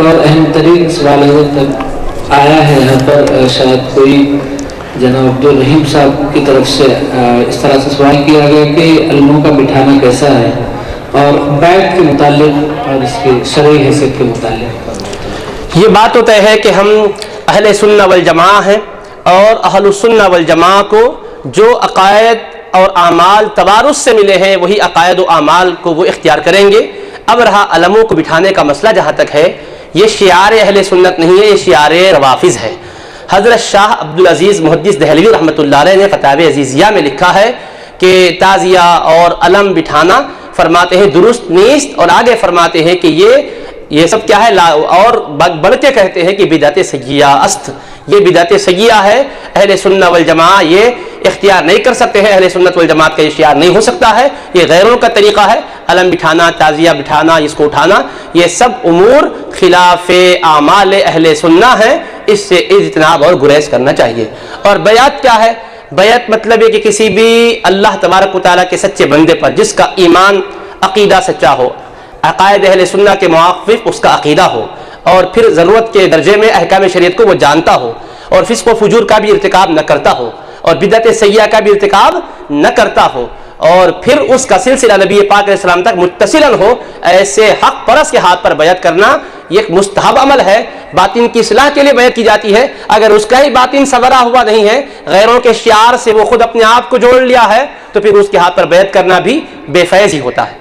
اور اہم ترین سوال حضرت آیا ہے یہاں پر، شاید کوئی جناب عبدالرحیم صاحب کی طرف سے اس طرح سے سوال کیا گیا کہ علموں کا بٹھانا کیسا ہے، اور بیعت کے متعلق اور اس کی شرعی حیثیت کے متعلق۔ یہ بات تو طے ہے کہ ہم اہل سنہ والجماع ہیں، اور اہل السنہ والجماع کو جو عقائد اور اعمال توارث سے ملے ہیں وہی عقائد و اعمال کو وہ اختیار کریں گے۔ اب رہا علموں کو بٹھانے کا مسئلہ جہاں تک ہے، یہ شعار اہل سنت نہیں ہے، یہ شعار روافظ ہے۔ حضرت شاہ عبدالعزیز محدث دہلوی رحمۃ اللہ علیہ نے فتاوی عزیزیہ میں لکھا ہے کہ تعزیہ اور علم بٹھانا فرماتے ہیں درست نیست، اور آگے فرماتے ہیں کہ یہ سب کیا ہے، اور بڑھ کے کہتے ہیں کہ بدعت سیئہ است، یہ بدعت سیئہ ہے۔ اہل سنہ والجماع یہ اختیار نہیں کر سکتے ہیں، اہل سنت والجماعت کا یہ شعار نہیں ہو سکتا ہے، یہ غیروں کا طریقہ ہے۔ علم بٹھانا، تعزیہ بٹھانا، اس کو اٹھانا، یہ سب امور خلاف اعمال اہل سنہ ہیں، اس سے اجتناب اور گریز کرنا چاہیے۔ اور بیعت کیا ہے؟ بیعت مطلب ہے کہ کسی بھی اللہ تبارک و تعالیٰ کے سچے بندے پر جس کا ایمان عقیدہ سچا ہو، عقائد اہل سنہ کے موافق اس کا عقیدہ ہو، اور پھر ضرورت کے درجے میں احکام شریعت کو وہ جانتا ہو، اور فسق و فجور کا بھی ارتکاب نہ کرتا ہو، اور بدعت سیئہ کا بھی ارتکاب نہ کرتا ہو، اور پھر اس کا سلسلہ نبی پاک علیہ السلام تک متصلا ہو، ایسے حق پرست کے ہاتھ پر بیعت کرنا یہ ایک مستحب عمل ہے۔ باطن کی اصلاح کے لیے بیعت کی جاتی ہے۔ اگر اس کا ہی باطن سنورا ہوا نہیں ہے، غیروں کے شعار سے وہ خود اپنے آپ کو جوڑ لیا ہے، تو پھر اس کے ہاتھ پر بیعت کرنا بھی بے فیض ہی ہوتا ہے۔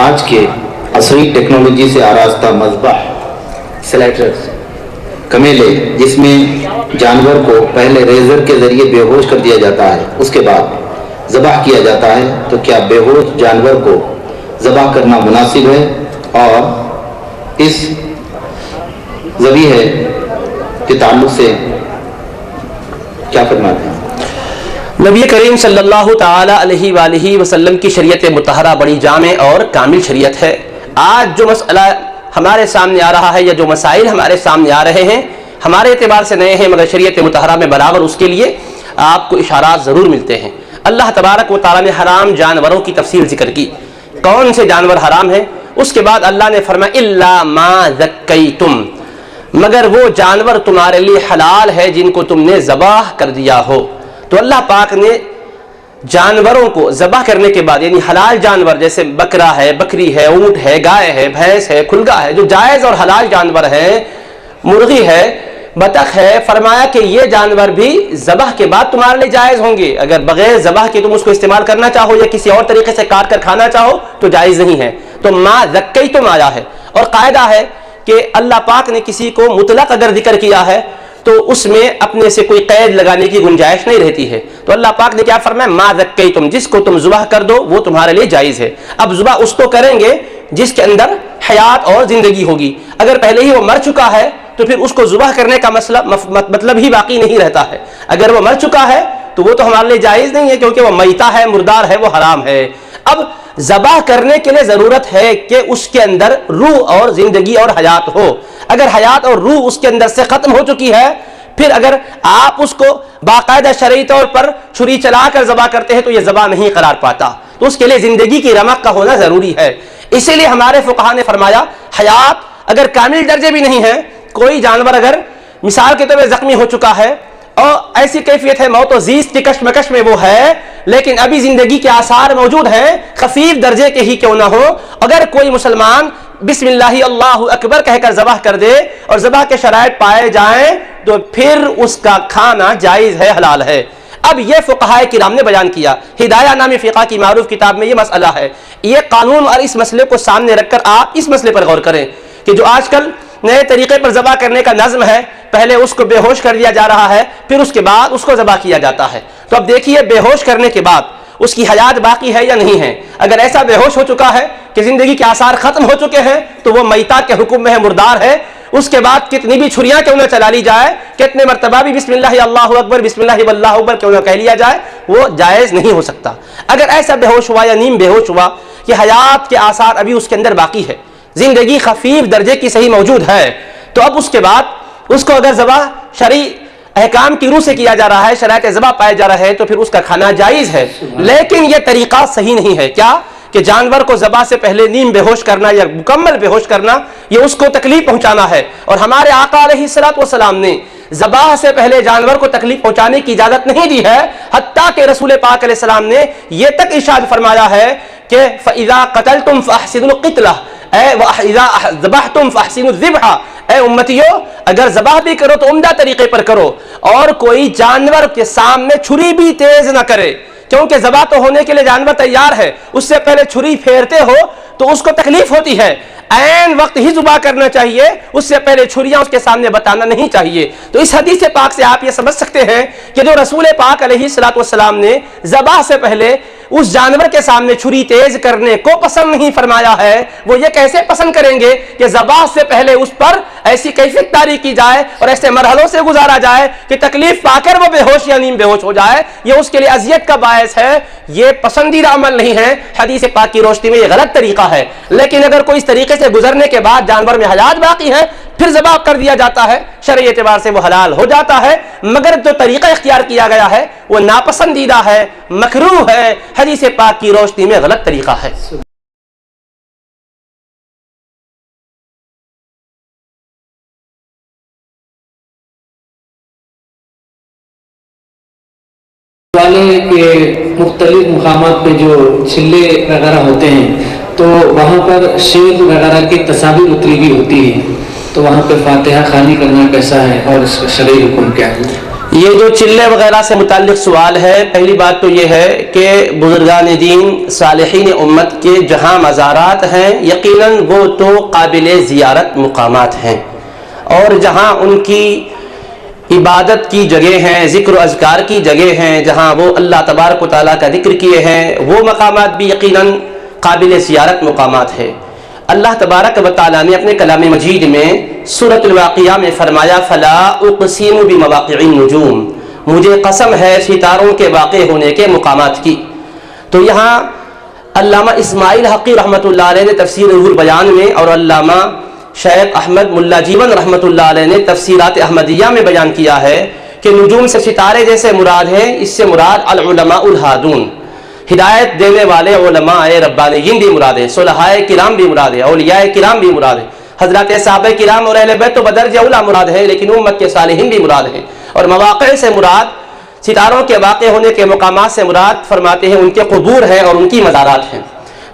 آج کے عصری ٹیکنالوجی سے آراستہ مذبح سلیٹر کمیلے، جس میں جانور کو پہلے ریزر کے ذریعے بے ہوش کر دیا جاتا ہے، اس کے بعد ذبح کیا جاتا ہے، تو کیا بے ہوش جانور کو ذبح کرنا مناسب ہے؟ اور اس ذبیحے کے تعلق سے کیا فرماتے ہیں؟ نبی کریم صلی اللہ تعالی علیہ وآلہ وسلم کی شریعت مطہرہ بڑی جامع اور کامل شریعت ہے۔ آج جو مسئلہ ہمارے سامنے آ رہا ہے، یا جو مسائل ہمارے سامنے آ رہے ہیں، ہمارے اعتبار سے نئے ہیں، مگر شریعت مطہرہ میں برابر اس کے لیے آپ کو اشارات ضرور ملتے ہیں۔ اللہ تبارک و تعالیٰ نے حرام جانوروں کی تفصیل ذکر کی، کون سے جانور حرام ہیں، اس کے بعد اللہ نے فرمایا الا ما ذکیتم، مگر وہ جانور تمہارے لیے حلال ہے جن کو تم نے ذبح کر دیا ہو۔ تو اللہ پاک نے جانوروں کو ذبح کرنے کے بعد، یعنی حلال جانور جیسے بکرا ہے، بکری ہے، اونٹ ہے، گائے ہے، بھینس ہے، کھلگا ہے، جو جائز اور حلال جانور ہیں، مرغی ہے، بطخ ہے، فرمایا کہ یہ جانور بھی ذبح کے بعد تمہارے لیے جائز ہوں گے۔ اگر بغیر ذبح کے تم اس کو استعمال کرنا چاہو یا کسی اور طریقے سے کاٹ کر کھانا چاہو تو جائز نہیں ہے۔ تو ما ذکیتم آیا ہے، اور قاعدہ ہے کہ اللہ پاک نے کسی کو مطلق اگر ذکر کیا ہے تو اس میں اپنے سے کوئی قید لگانے کی گنجائش نہیں رہتی ہے۔ تو اللہ پاک نے کیا فرمایا؟ ما ذکیتم، جس کو تم ذبح کر دو وہ تمہارے لیے جائز ہے۔ اب ذبح اس کو کریں گے جس کے اندر حیات اور زندگی ہوگی، اگر پہلے ہی وہ مر چکا ہے تو پھر اس کو ذبح کرنے کا مطلب ہی باقی نہیں رہتا ہے۔ اگر وہ مر چکا ہے تو وہ تو ہمارے لیے جائز نہیں ہے، کیونکہ وہ میتہ ہے، مردار ہے، وہ حرام ہے۔ اب ذبح کرنے کے لیے ضرورت ہے کہ اس کے اندر روح اور زندگی اور حیات ہو۔ اگر حیات اور روح اس کے اندر سے ختم ہو چکی ہے، پھر اگر آپ اس کو باقاعدہ شرعی طور پر چھری چلا کر ذبح کرتے ہیں تو یہ ذبح نہیں قرار پاتا، تو اس کے لیے زندگی کی رمق کا ہونا ضروری ہے۔ اسی لیے ہمارے فقہا نے فرمایا حیات اگر کامل درجے بھی نہیں ہے، کوئی جانور اگر مثال کے طور پر زخمی ہو چکا ہے اور ایسی کیفیت ہے موت و زیست کی کشمکش میں وہ ہے، لیکن ابھی زندگی کے آثار موجود ہیں، خفیف درجے کے ہی کیوں نہ ہو، اگر کوئی مسلمان بسم اللہ اللہ اکبر کہہ کر ذبح کر دے اور ذبح کے شرائط پائے جائیں تو پھر اس کا کھانا جائز ہے، حلال ہے۔ اب یہ فقہائے کرام نے بیان کیا، ہدایہ نامی فقہ کی معروف کتاب میں یہ مسئلہ ہے۔ یہ قانون اور اس مسئلے کو سامنے رکھ کر آپ اس مسئلے پر غور کریں کہ جو آج کل نئے طریقے پر ذبح کرنے کا نظم ہے، پہلے اس کو بے ہوش کر دیا جا رہا ہے، پھر اس کے بعد اس کو ذبح کیا جاتا ہے۔ تو اب دیکھیے بے ہوش کرنے کے بعد اس کی حیات باقی ہے یا نہیں ہے۔ اگر ایسا بے ہوش ہو چکا ہے کہ زندگی کے آثار ختم ہو چکے ہیں تو وہ میتہ کے حکم میں ہے، مردار ہے۔ اس کے بعد کتنی بھی چھریاں کیوں نہ چلا لی جائے، کتنے مرتبہ بھی بسم اللہ اللہ اکبر بسم اللہ واللہ اکبر کیوں نہ کہہ لیا جائے، وہ جائز نہیں ہو سکتا۔ اگر ایسا بے ہوش ہوا یا نیم بے ہوش ہوا کہ حیات کے آثار ابھی اس کے اندر باقی ہے، زندگی خفیف درجے کی صحیح موجود ہے، تو اب اس کے بعد اس کو اگر ذبح شرعی احکام کی روح سے کیا جا رہا ہے، شرائط ذبح پائے جا رہے ہیں، تو پھر اس کا کھانا جائز ہے. لیکن یہ طریقہ صحیح نہیں ہے. کیا کہ جانور کو ذبح سے پہلے نیم بے ہوش کرنا یا مکمل بے ہوش کرنا، یہ اس کو تکلیف پہنچانا ہے. اور ہمارے آقا علیہ الصلوۃ والسلام نے ذبح سے پہلے جانور کو تکلیف پہنچانے کی اجازت نہیں دی ہے، حتیٰ کہ رسول پاک علیہ السلام نے یہ تک ارشاد فرمایا ہے کہ فَإِذَا قَتَلْتُمْ فَأَحْسِنُوا الْقِتْلَةَ وَإِذَا ذَبَحْتُمْ فَأَحْسِنُوا الذِّبْحَ. اے امتیو، اگر ذبح بھی کرو تو عمدہ طریقے پر کرو، اور کوئی جانور کے سامنے چھری بھی تیز نہ کرے، کیونکہ ذبح تو ہونے کے لیے جانور تیار ہے، اس سے پہلے چھری پھیرتے ہو تو اس کو تکلیف ہوتی ہے. عین وقت ہی ذبح کرنا چاہیے، اس سے پہلے چھریاں اس کے سامنے بتانا نہیں چاہیے. تو اس حدیث پاک سے آپ یہ سمجھ سکتے ہیں کہ جو رسول پاک علیہ الصلوۃ والسلام نے ذبح سے پہلے اس جانور کے سامنے چھری تیز کرنے کو پسند نہیں فرمایا ہے، وہ یہ کیسے پسند کریں گے کہ ذبح سے پہلے اس پر ایسی کیفیت طاری کی جائے اور ایسے مرحلوں سے گزارا جائے کہ تکلیف پا کر وہ بے ہوش یا نیم بے ہوش ہو جائے. یہ اس کے لیے اذیت کا باعث ہے، یہ پسندیدہ عمل نہیں ہے. حدیث پاک کی روشنی میں یہ غلط طریقہ ہے. لیکن اگر کوئی اس طریقے سے گزرنے کے بعد جانور میں حیات باقی ہے، پھر ذبح کر دیا جاتا ہے، شرعی اعتبار سے وہ حلال ہو جاتا ہے. مگر جو طریقہ اختیار کیا گیا ہے وہ ناپسندیدہ ہے، مکروہ ہے، حدیث پاک کی روشنی میں غلط طریقہ ہے. والے کے مختلف مقامات پہ جو چلے وغیرہ ہوتے ہیں تو وہاں پر شیر وغیرہ کی تصاویر اتری ہوئی ہوتی ہے، تو وہاں پہ فاتحہ خوانی کرنا کیسا ہے اور اس کا شرعی حکم کیا ہے؟ یہ جو چلے وغیرہ سے متعلق سوال ہے، پہلی بات تو یہ ہے کہ بزرگان دین صالحین امت کے جہاں مزارات ہیں یقیناً وہ تو قابل زیارت مقامات ہیں، اور جہاں ان کی عبادت کی جگہ ہیں، ذکر و اذکار کی جگہ ہیں، جہاں وہ اللہ تبارک و تعالیٰ کا ذکر کیے ہیں، وہ مقامات بھی یقیناً قابل زیارت مقامات ہے. اللہ تبارک و تعالیٰ نے اپنے کلام مجید میں سورۃ الواقعہ میں فرمایا فلا اقسم بمواقع النجوم، مجھے قسم ہے ستاروں کے واقع ہونے کے مقامات کی. تو یہاں علامہ اسماعیل حقی رحمۃ اللہ علیہ نے تفسیر روح البیان میں اور علامہ شیخ احمد ملا جیون رحمۃ اللہ علیہ نے تفسیرات احمدیہ میں بیان کیا ہے کہ نجوم سے ستارے جیسے مراد ہیں، اس سے مراد العلماء الہادون، ہدایت دینے والے علماء ربانیین بھی مراد ہے، صلحاء کرام بھی مراد ہے، اولیاء کرام بھی مراد ہے، حضرات صحابہ کرام اور اہل بیت تو بدرجہ اولیٰ مراد ہے، لیکن امت کے صالحین بھی مراد ہیں. اور مواقع سے مراد ستاروں کے واقع ہونے کے مقامات سے مراد فرماتے ہیں ان کے قبور ہیں اور ان کی مزارات ہیں.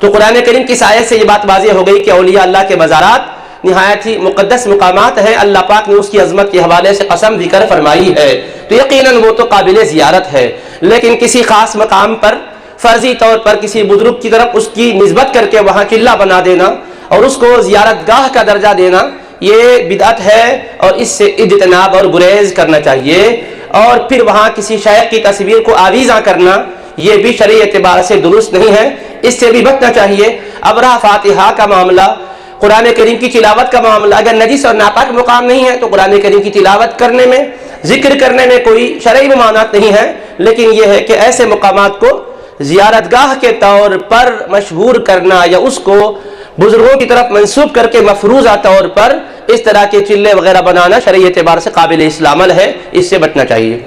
تو قرآن کریم کی آیت سے یہ بات واضح ہو گئی کہ اولیاء اللہ کے مزارات نہایت ہی مقدس مقامات ہیں. اللہ پاک نے اس کی عظمت کے حوالے سے قسم بھی کر فرمائی ہے، تو یقیناً وہ تو قابل زیارت ہے. لیکن کسی خاص مقام پر فرضی طور پر کسی بزرگ کی طرف اس کی نسبت کر کے وہاں قلعہ بنا دینا اور اس کو زیارت گاہ کا درجہ دینا، یہ بدعت ہے اور اس سے اجتناب اور گریز کرنا چاہیے. اور پھر وہاں کسی شیخ کی تصویر کو آویزاں کرنا، یہ بھی شرعی اعتبار سے درست نہیں ہے، اس سے بھی بچنا چاہیے. ابرہ فاتحہ کا معاملہ، قرآن کریم کی تلاوت کا معاملہ، اگر نجس اور ناپاک مقام نہیں ہے تو قرآن کریم کی تلاوت کرنے میں، ذکر کرنے میں کوئی شرعی ممانعت نہیں ہے. لیکن یہ ہے کہ ایسے مقامات کو زیارت گاہ کے طور پر مشہور کرنا یا اس کو بزرگوں کی طرف منسوب کر کے مفروضہ طور پر اس طرح کے چلے وغیرہ بنانا شرعی اعتبار سے قابل اسلام عمل ہے، اس سے بچنا چاہیے.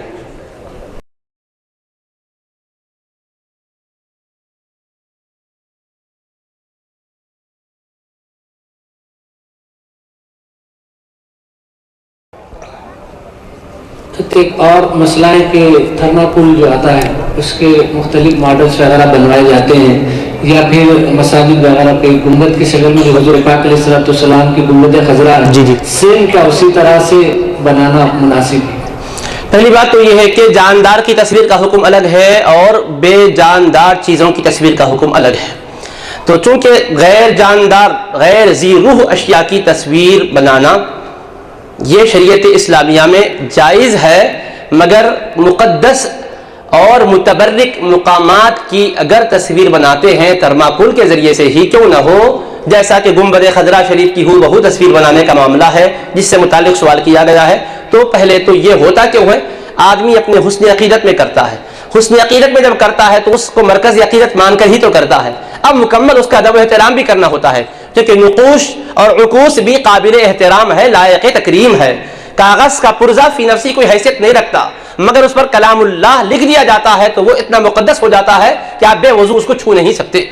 ایک اور مسئلہ ہے کہ تھرماکول جو آتا ہے اس کے مختلف ماڈلز وغیرہ بنوائے جاتے ہیں، یا پھر مساجد وغیرہ پہ گنبد کی شکل میں جو حضور پاک علیہ السلام کی گنبد خضرا ہے، سیم کا اسی طرح سے بنانا مناسب ہے؟ پہلی بات تو یہ ہے کہ جاندار کی تصویر کا حکم الگ ہے اور بے جاندار چیزوں کی تصویر کا حکم الگ ہے. تو چونکہ غیر جاندار غیر ذی روح اشیاء کی تصویر بنانا یہ شریعت اسلامیہ میں جائز ہے، مگر مقدس اور متبرک مقامات کی اگر تصویر بناتے ہیں تھرماکول کے ذریعے سے ہی کیوں نہ ہو، جیسا کہ گنبد خضرا شریف کی ہو بہو تصویر بنانے کا معاملہ ہے جس سے متعلق سوال کیا گیا ہے. تو پہلے تو یہ ہوتا کیوں ہے، آدمی اپنے حسن عقیدت میں کرتا ہے، حسن عقیدت میں جب کرتا ہے تو اس کو مرکزی عقیدت مان کر ہی تو کرتا ہے. اب مکمل اس کا ادب و احترام بھی کرنا ہوتا ہے، کیونکہ نقوش اور عکوس بھی قابل احترام ہے، لائق تکریم ہے. کاغذ کا پرزہ فی نفسی کوئی حیثیت نہیں رکھتا، مگر اس پر کلام اللہ لکھ دیا جاتا ہے تو وہ اتنا مقدس ہو جاتا ہے کہ آپ بے وضو اس کو چھو نہیں سکتے۔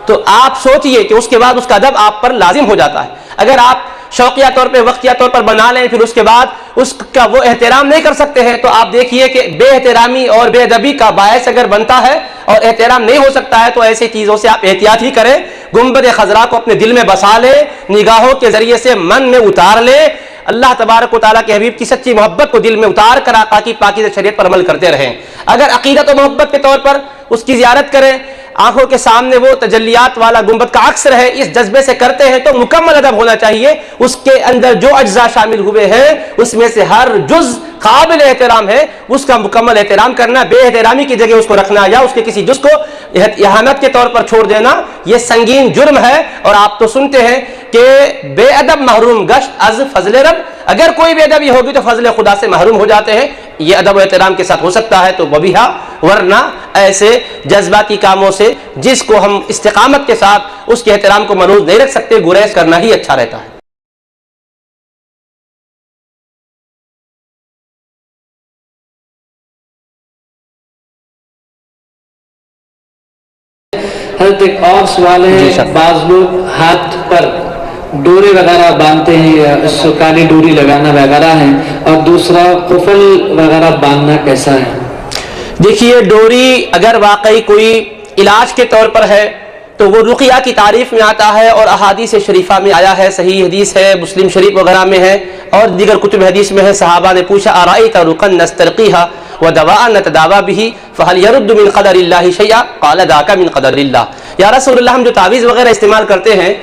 تو آپ سوچئے کہ اس کے بعد اس کا ادب آپ پر لازم ہو جاتا ہے۔ اگر آپ شوقیہ طور پہ وقتیہ طور پر بنا لیں پھر اس کے بعد اس کا وہ احترام نہیں کر سکتے ہیں، تو آپ دیکھیے کہ بے احترامی اور بے ادبی کا باعث اگر بنتا ہے اور احترام نہیں ہو سکتا ہے تو ایسی چیزوں سے آپ احتیاط ہی کریں۔ گنبد خضرا کو اپنے دل میں بسا لے، نگاہوں کے ذریعے سے من میں اتار لے، اللہ تبارک و تعالیٰ کے حبیب کی سچی محبت کو دل میں اتار کر آقا کی پاکیزہ شریعت پر عمل کرتے رہیں۔ اگر عقیدت و محبت کے طور پر اس کی زیارت کریں، آنکھوں کے سامنے وہ تجلیات والا گنبد کا عکس رہے، اس جذبے سے کرتے ہیں تو مکمل ادب ہونا چاہیے۔ اس کے اندر جو اجزاء شامل ہوئے ہیں اس میں سے ہر جز قابل احترام ہے، اس کا مکمل احترام کرنا، بے احترامی کی جگہ اس کو رکھنا یا اس کے کسی جز کو اہانت کے طور پر چھوڑ دینا یہ سنگین جرم ہے۔ اور آپ تو سنتے ہیں کہ بے ادب محروم گشت از فضل رب، اگر کوئی بے ادبی ہوگی تو فضل خدا سے محروم ہو جاتے ہیں۔ یہ ادب و احترام کے ساتھ ہو سکتا ہے تو وبیہا، ورنہ ایسے جذباتی کاموں سے جس کو ہم استقامت کے ساتھ اس کے احترام کو ملوث نہیں رکھ سکتے، گریز کرنا ہی اچھا رہتا ہے۔ حضرت ایک اور سوال ہے، بعض لوگ ہاتھ پر ڈورے وغیرہ باندھتے ہیں یا کالی ڈوری لگانا وغیرہ ہے، اور دوسرا قفل وغیرہ باندھنا کیسا ہے؟ دیکھیے ڈوری اگر واقعی کوئی علاج کے طور پر ہے تو وہ رقیہ کی تعریف میں آتا ہے اور احادیث شریفہ میں آیا ہے، صحیح حدیث ہے، مسلم شریف وغیرہ میں ہے اور دیگر کتب حدیث میں ہے۔ صحابہ نے پوچھا ارائیت رقا نسترقیھا ودواء نتداوی بہ فہل يرد من قدر اللہ شیئا قال ذاک من قدر اللہ۔ یا رسول اللہ ہم جو تعویذ وغیرہ استعمال کرتے ہیں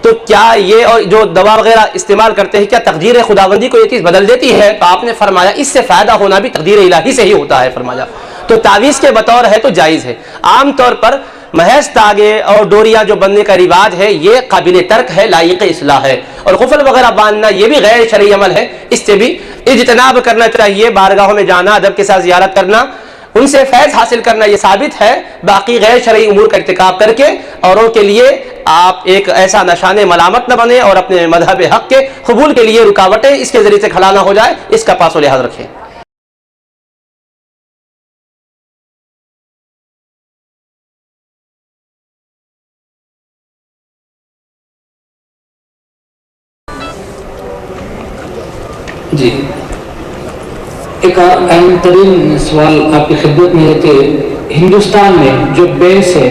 تو کیا یہ اور جو دوا وغیرہ استعمال کرتے ہیں کیا تقدیر خداوندی کو یہ چیز بدل دیتی ہے؟ تو آپ نے فرمایا اس سے فائدہ ہونا بھی تقدیر الہی سے ہی ہوتا ہے فرمایا۔ تو تعویذ کے بطور ہے تو جائز ہے۔ عام طور پر محض تاگے اور ڈوریاں جو بننے کا رواج ہے یہ قابل ترک ہے، لائق اصلاح ہے۔ اور قفل وغیرہ باندھنا یہ بھی غیر شرعی عمل ہے، اس سے بھی اجتناب کرنا چاہیے۔ بارگاہوں میں جانا، ادب کے ساتھ زیارت کرنا، ان سے فیض حاصل کرنا یہ ثابت ہے۔ باقی غیر شرعی امور کا ارتکاب کر کے اوروں کے لیے آپ ایک ایسا نشان ملامت نہ بنے اور اپنے مذہب حق کے قبول کے لیے رکاوٹیں اس کے ذریعے سے کھڑا نہ ہو جائے، اس کا پاس و لحاظ رکھیں۔ جی ایک اور اہم ترین سوال آپ کی خدمت میں ہے کہ ہندوستان میں جو بینکس ہے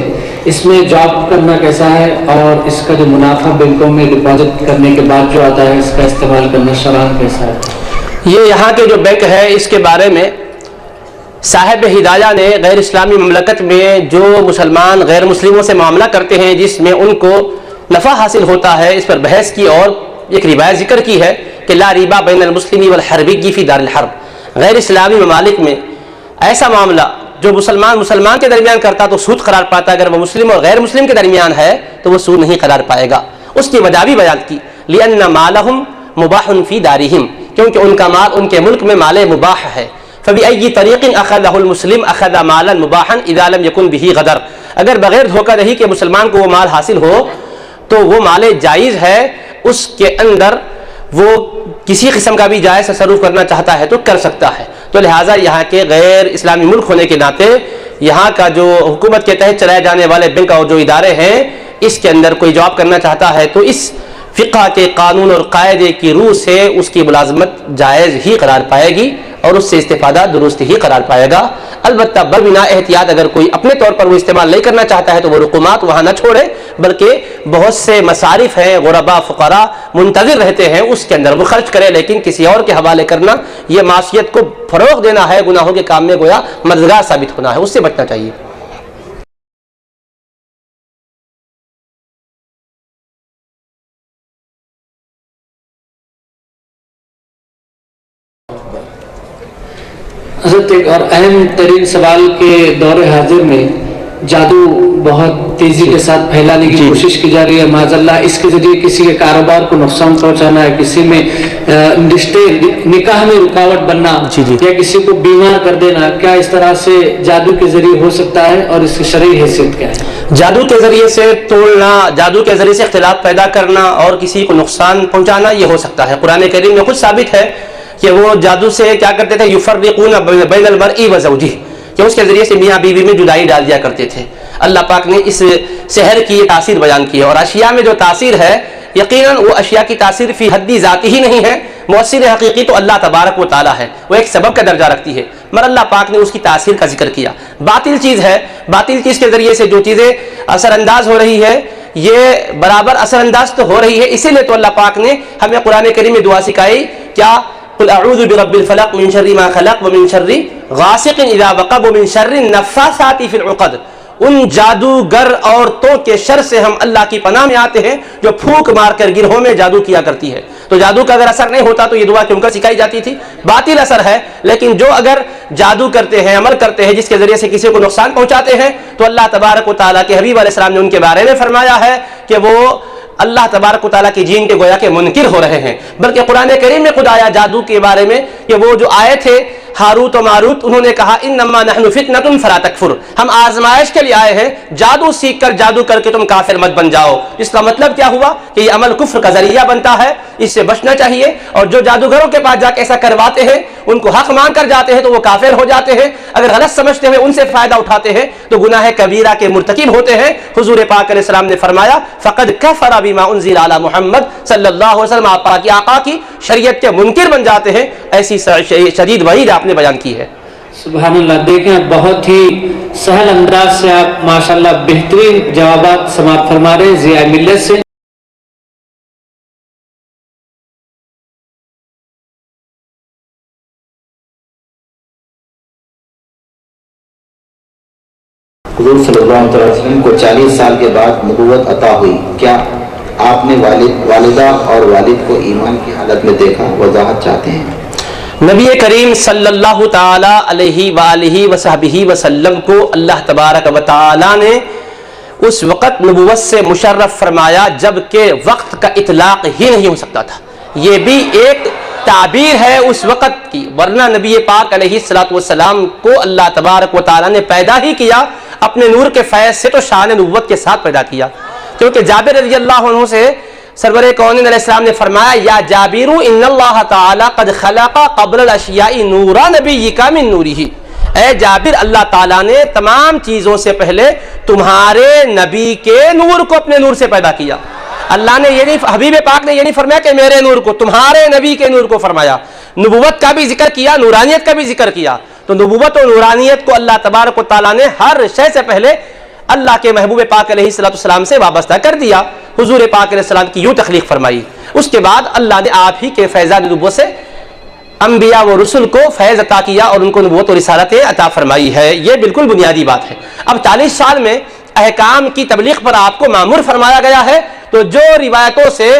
اس میں جاب کرنا کیسا ہے، اور اس کا جو منافع بینکوں میں ڈپازٹ کرنے کے بعد جو آتا ہے اس کا استعمال کرنا شرعاً کیسا ہے؟ یہ یہاں کے جو بینک ہے اس کے بارے میں صاحب ہدایہ نے غیر اسلامی مملکت میں جو مسلمان غیر مسلموں سے معاملہ کرتے ہیں جس میں ان کو نفع حاصل ہوتا ہے اس پر بحث کی اور ایک روایت ذکر کی ہے کہ لا ریبا بین المسلمی والحربی فی دار الحرب۔ غیر اسلامی ممالک میں ایسا معاملہ جو مسلمان کے درمیان کرتا تو سود قرار پاتا، اگر وہ مسلم اور غیر مسلم کے درمیان ہے تو وہ سود نہیں قرار پائے گا۔ اس کی وجہ بھی بیان کی، لأن مالہم مباح فی دارہم، کیونکہ ان کا مال ان کے ملک میں مال مباح ہے۔ فبأي طریق اخذہ المسلم اخذ مالا مباحا اذا لم يكن به غدر، اگر بغیر دھوکہ دہی کے مسلمان کو وہ مال حاصل ہو تو وہ مال جائز ہے، اس کے اندر وہ کسی قسم کا بھی جائز تصرف کرنا چاہتا ہے تو کر سکتا ہے۔ تو لہٰذا یہاں کے غیر اسلامی ملک ہونے کے ناطے یہاں کا جو حکومت کے تحت چلائے جانے والے بینک اور جو ادارے ہیں اس کے اندر کوئی جاب کرنا چاہتا ہے تو اس فقہ کے قانون اور قاعدے کی روح سے اس کی ملازمت جائز ہی قرار پائے گی اور اس سے استفادہ درست ہی قرار پائے گا۔ البتہ بنا احتیاط اگر کوئی اپنے طور پر وہ استعمال نہیں کرنا چاہتا ہے تو وہ رقومات وہاں نہ چھوڑے، بلکہ بہت سے مصارف ہیں، غربا فقراء منتظر رہتے ہیں، اس کے اندر وہ خرچ کرے، لیکن کسی اور کے حوالے کرنا یہ معصیت کو فروغ دینا ہے، گناہوں کے کام میں گویا مددگار ثابت ہونا ہے، اس سے بچنا چاہیے۔ حضرت ایک اور اہم ترین سوال کے دور حاضر میں جادو بہت تیزی کے ساتھ پھیلانے کی کوشش کی جا رہی ہے، معاذ اللہ اس کے ذریعے کسی کے کاروبار کو نقصان پہنچانا ہے، کسی میں رشتے نکاح میں رکاوٹ بننا یا کسی کو بیمار کر دینا، کیا اس طرح سے جادو کے ذریعے ہو سکتا ہے اور اس کی شرعی حیثیت کیا ہے؟ جادو کے ذریعے سے توڑنا، جادو کے ذریعے سے اختلاف پیدا کرنا اور کسی کو نقصان پہنچانا یہ ہو سکتا ہے۔ قرآن کریم میں خود ثابت ہے کہ وہ جادو سے کیا کرتے تھے، یفرقون بین المرء و زوجہ، کہ اس کے ذریعے سے میاں بیوی میں جدائی ڈال دیا کرتے تھے۔ اللہ پاک نے اس سحر کی یہ تاثیر بیان کی ہے، اور اشیاء میں جو تاثیر ہے یقیناً وہ اشیاء کی تاثیر فی حدی ذاتی ہی نہیں ہے، مؤثر حقیقی تو اللہ تبارک و تعالیٰ ہے، وہ ایک سبب کا درجہ رکھتی ہے، مگر اللہ پاک نے اس کی تاثیر کا ذکر کیا۔ باطل چیز ہے، باطل چیز کے ذریعے سے جو چیزیں اثر انداز ہو رہی ہے یہ برابر اثر انداز تو ہو رہی ہے، اسی لیے تو اللہ پاک نے ہمیں قرآن کریم میں دعا سکھائی، کیا قل اعوذ برب الفلق من شر ما خلق ومن شر غاسق اذا وقب ومن شر النفاثات فی العقد، ان جادوگر عورتوں کے شر سے ہم اللہ کی پناہ میں آتے ہیں جو پھونک مار کر گرہوں میں جادو کیا کرتی ہے۔ تو جادو کا اگر اثر نہیں ہوتا تو یہ دعا کیوں کر سکھائی جاتی تھی؟ باطل اثر ہے، لیکن جو اگر جادو کرتے ہیں، عمل کرتے ہیں جس کے ذریعے سے کسی کو نقصان پہنچاتے ہیں، تو اللہ تبارک و تعالیٰ کے حبیب علیہ السلام نے ان کے بارے میں فرمایا ہے کہ وہ اللہ تبارک و تعالیٰ کی جین کے گویا کے منکر ہو رہے ہیں۔ بلکہ قرآن کریم میں خود آیا جادو کے بارے میں کہ وہ جو آئے تھے ہاروت و ماروت، انہوں نے کہا انما نحن فتنۃ فلا تکفر، ہم آزمائش کے لیے آئے ہیں، جادو سیکھ کر جادو کر کے تم کافر مت بن جاؤ۔ اس کا مطلب کیا ہوا کہ یہ عمل کفر کا ذریعہ بنتا ہے، اس سے بچنا چاہیے، اور جو جادوگروں کے پاس جا کے ایسا کرواتے ہیں، ان کو حق مان کر جاتے ہیں تو وہ کافر ہو جاتے ہیں، اگر غلط سمجھتے ہیں ان سے فائدہ اٹھاتے ہیں تو گناہ کبیرہ کے مرتکب ہوتے ہیں۔ حضور پاک علیہ السلام نے فرمایا فقد کفر بما انزل علی محمد صلی اللہ علیہ وسلم، آپ کی آقا کی شریعت کے منکر بن جاتے ہیں، ایسی شدید وعید آپ نے بیان کی ہے۔ سبحان اللہ، دیکھیں بہت ہی سہل انداز سے آپ ماشاءاللہ بہترین جوابات سماعت فرما رہے ہیں ضیاء ملت سے۔ حضور صلی اللہ علیہ وسلم کو 40 سال کے بعد نبوت عطا ہوئی، کیا آپ نے والدہ اور والد کو ایمان کی حالت میں دیکھا؟ وضاحت چاہتے ہیں۔ نبی کریم صلی اللہ تعالی علیہ وآلہ وصحبہ وسلم کو اللہ تبارک و تعالی نے اس وقت نبوت سے مشرف فرمایا جب کہ وقت کا اطلاق ہی نہیں ہو سکتا تھا، یہ بھی ایک تعبیر ہے اس وقت کی، ورنہ نبی پاک علیہ السلام کو اللہ تبارک و تعالی نے پیدا ہی کیا اپنے نور کے فیض سے، تو شان نبوت کے ساتھ پیدا کیا، کیونکہ جابر رضی اللہ عنہ سے سرور کونین علیہ السلام نے فرمایا یا جابر ان اللہ تعالی قد خلق قبل الاشیاء نورا نبیک من نورہ، اے جابر اللہ تعالیٰ نے تمام چیزوں سے پہلے تمہارے نبی کے نور کو اپنے نور سے پیدا کیا۔ اللہ نے یہ نہیں، حبیب پاک نے یہ نہیں فرمایا کہ میرے نور کو، تمہارے نبی کے نور کو فرمایا، نبوت کا بھی ذکر کیا، نورانیت کا بھی ذکر کیا، تو نبوت اور نورانیت کو اللہ تبارک و تعالیٰ نے ہر شے سے پہلے اللہ کے محبوب پاک علیہ السلام سے وابستہ کر دیا۔ حضور پاک علیہ السلام کی یوں تخلیق فرمائی، اس کے بعد اللہ نے آپ ہی کے فیضان نبوت سے انبیاء و رسل کو فیض عطا کیا اور ان کو نبوت و رسالت عطا فرمائی ہے، یہ بالکل بنیادی بات ہے۔ اب 40 سال میں احکام کی تبلیغ پر آپ کو مامور فرمایا گیا ہے، تو جو روایتوں سے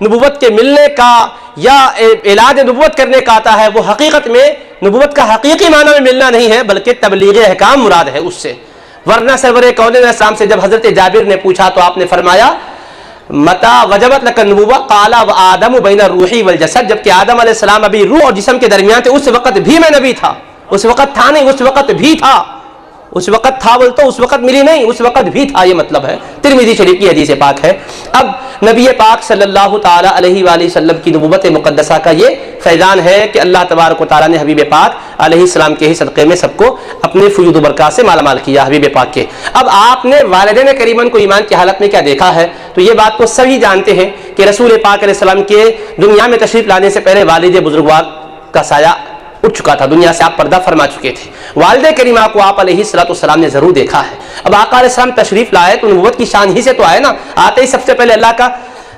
نبوت کے ملنے کا یا اعلان نبوت کرنے کا آتا ہے وہ حقیقت میں نبوت کا حقیقی معنی میں ملنا نہیں ہے، بلکہ تبلیغ احکام مراد ہے اس سے۔ ورنہ سرور کونین علیہ السلام سے جب حضرت جابر نے پوچھا تو آپ نے فرمایا متا وجبت لک النبوہ قال وآدم بین الروح والجسد، جبکہ آدم علیہ السلام ابھی روح اور جسم کے درمیان تھے، اس وقت بھی میں نبی تھا، اس وقت تھا نہیں، اس وقت بھی تھا، اس وقت تھا بول تو اس وقت ملی نہیں، اس وقت بھی تھا، یہ مطلب ہے، ترمذی شریف کی حدیث پاک ہے۔ اب نبی پاک صلی اللہ تعالی علیہ وآلہ وسلم کی نبوت مقدسہ کا یہ فیضان ہے کہ اللہ تبارک و تعالیٰ نے حبیب پاک علیہ السلام کے ہی صدقے میں سب کو اپنے فیوض و برکات سے مالا مال کیا حبیب پاک کے۔ اب آپ نے والدین کریمن کو ایمان کی حالت میں کیا دیکھا ہے، تو یہ بات تو سبھی جانتے ہیں کہ رسول پاک علیہ السلام کے دنیا میں تشریف لانے سے پہلے والد بزرگوار کا سایہ اٹھ چکا تھا، دنیا سے آپ پردہ فرما چکے تھے، والد کریمہ کو آپ علیہ السلام نے ضرور دیکھا ہے۔ اب آقا علیہ السلام تشریف لائے تو نبوت کی شان ہی سے تو آئے نا، آتے ہی سب سے پہلے اللہ کا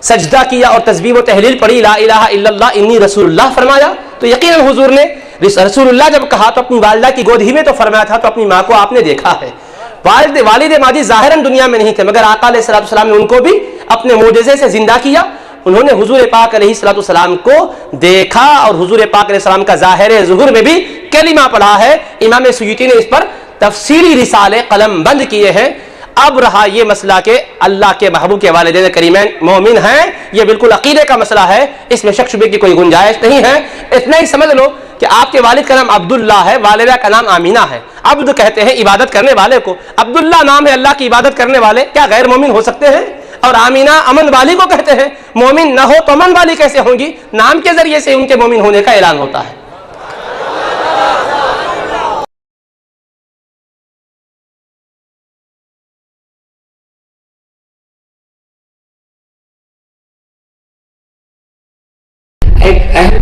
سجدہ کیا اور تسبیح و تحلیل پڑھی، لا الہ الا اللہ انی رسول اللہ فرمایا، تو یقیناً حضور نے رسول اللہ جب کہا تو اپنی والدہ کی گود ہی میں تو فرمایا تھا، تو اپنی ماں کو آپ نے دیکھا ہے۔ والد ماجد ظاہراً دنیا میں نہیں تھے، مگر آقا علیہ السلام نے ان کو بھی اپنے معجزے سے زندہ کیا، انہوں نے حضور پاک علیہ السلام کو دیکھا، اور حضور پاک علیہ السلام کا ظاہر ظہور میں بھی کلمہ پڑھا ہے۔ امام سیوطی نے اس پر تفصیلی رسالے قلم بند کیے ہیں۔ اب رہا یہ مسئلہ کہ اللہ کے محبوب کے والدین کریمین مومن ہیں، یہ بالکل عقیدے کا مسئلہ ہے، اس میں شک شبے کی کوئی گنجائش نہیں ہے۔ اتنا ہی سمجھ لو کہ آپ کے والد کا نام عبداللہ ہے، والدہ کا نام آمینہ ہے۔ عبد کہتے ہیں عبادت کرنے والے کو، عبداللہ نام ہے اللہ کی عبادت کرنے والے، کیا غیر مومن ہو سکتے ہیں؟ اور آمینہ امن والی کو کہتے ہیں، مومن نہ ہو تو امن والی کیسے ہوں گی؟ نام کے ذریعے سے ان کے مومن ہونے کا اعلان ہوتا ہے۔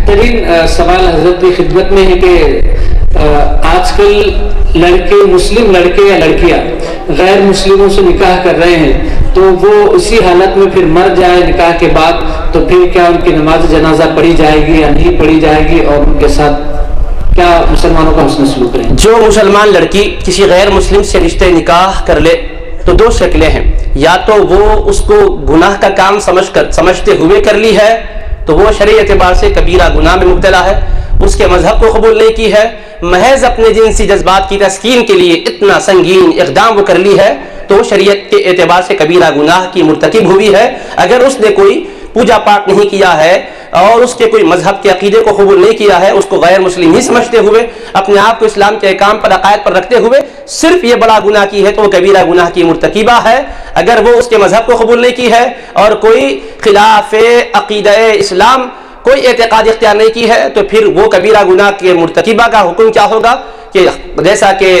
ترین سوال حضرت کی خدمت میں ہے کہ آج کل لڑکے، مسلم لڑکے یا لڑکیاں غیر مسلموں سے نکاح کر رہے ہیں، تو وہ اسی حالت میں پھر مر جائے نکاح کے بعد، تو پھر کیا ان کی نماز جنازہ پڑھی جائے گی یا نہیں پڑھی جائے گی، اور ان کے ساتھ کیا مسلمانوں کا حسن سلوک رہے؟ جو مسلمان لڑکی کسی غیر مسلم سے رشتے نکاح کر لے تو دو شکلیں ہیں، یا تو وہ اس کو گناہ کا کام سمجھتے ہوئے کر لی ہے تو وہ شرعی اعتبار سے کبیرہ گناہ میں مبتلا ہے، اس کے مذہب کو قبول نہیں کی ہے، محض اپنے جنسی جذبات کی تسکین کے لیے اتنا سنگین اقدام وہ کر لی ہے تو شریعت کے اعتبار سے کبیرہ گناہ کی مرتکب ہوئی ہے۔ اگر اس نے کوئی پوجا پاٹ نہیں کیا ہے اور اس کے کوئی مذہب کے عقیدے کو قبول نہیں کیا ہے، اس کو غیر مسلم ہی سمجھتے ہوئے، اپنے آپ کو اسلام کے احکام پر، عقائد پر رکھتے ہوئے صرف یہ بڑا گناہ کی ہے تو وہ کبیرہ گناہ کی مرتکبہ ہے۔ اگر وہ اس کے مذہب کو قبول نہیں کی ہے اور کوئی خلاف عقیدہ اسلام کوئی اعتقاد اختیار نہیں کی ہے تو پھر وہ کبیرہ گناہ کے مرتکبہ کا حکم کیا ہوگا کہ جیسا کہ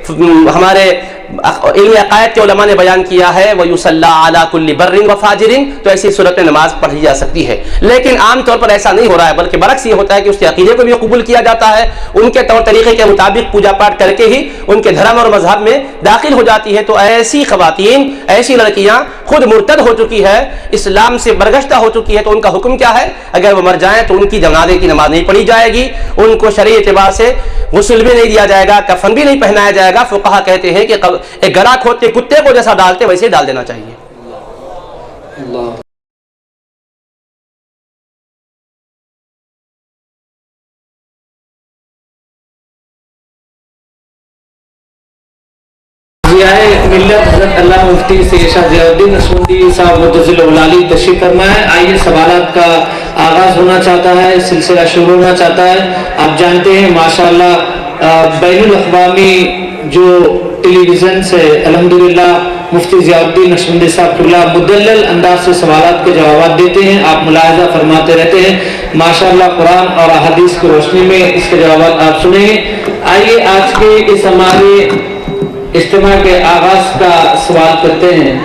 ہمارے علم عقائد کے علماء نے بیان کیا ہے وَيُصَلَّى عَلَى كُلِّ بَرٍّ وَفَاجِرٍ، تو ایسی صورت میں نماز پڑھی جا سکتی ہے، لیکن عام طور پر ایسا نہیں ہو رہا ہے، بلکہ برعکس یہ ہوتا ہے کہ اس کے عقیدے کو بھی قبول کیا جاتا ہے، ان کے طور طریقے کے مطابق پوجا پاٹ کر کے ہی ان کے دھرم اور مذہب میں داخل ہو جاتی ہے۔ تو ایسی خواتین، ایسی لڑکیاں خود مرتد ہو چکی ہے، اسلام سے برگشتہ ہو چکی ہے، تو ان کا حکم کیا ہے؟ اگر وہ مر جائیں تو ان کی جنازے کی نماز نہیں پڑھی جائے گی، ان کو شرعی اعتبار سے غسل بھی نہیں دیا جائے گا، کفن بھی نہیں پہنایا جائے گا۔ فقہا کہتے ہیں کہ ایک گڑھا کھودتے کتے کو جیسا ڈالتے ویسے ڈال دینا چاہیے۔ اللہ ملت حضرت علامہ مفتی سید شاہ ضیاء الدین نقشبندی صاحب مجزل العالی تشریف فرما ہے۔ آئیے سوالات کا آغاز ہونا چاہتا ہے، سلسلہ شروع ہونا چاہتا ہے۔ آپ جانتے ہیں ماشاءاللہ بین الاقوامی جو ٹیلی ویژن سے الحمدللہ مفتی ضیاء الدین نقشبندی صاحب اللہ مدلل انداز سے سوالات کے جوابات دیتے ہیں، آپ ملاحظہ فرماتے رہتے ہیں، ماشاءاللہ قرآن اور احادیث کی روشنی میں اس کے جوابات آپ سنیں گے۔ آئیے آج کے اس ہمارے اجتماع کے آغاز کا سوال کرتے ہیں۔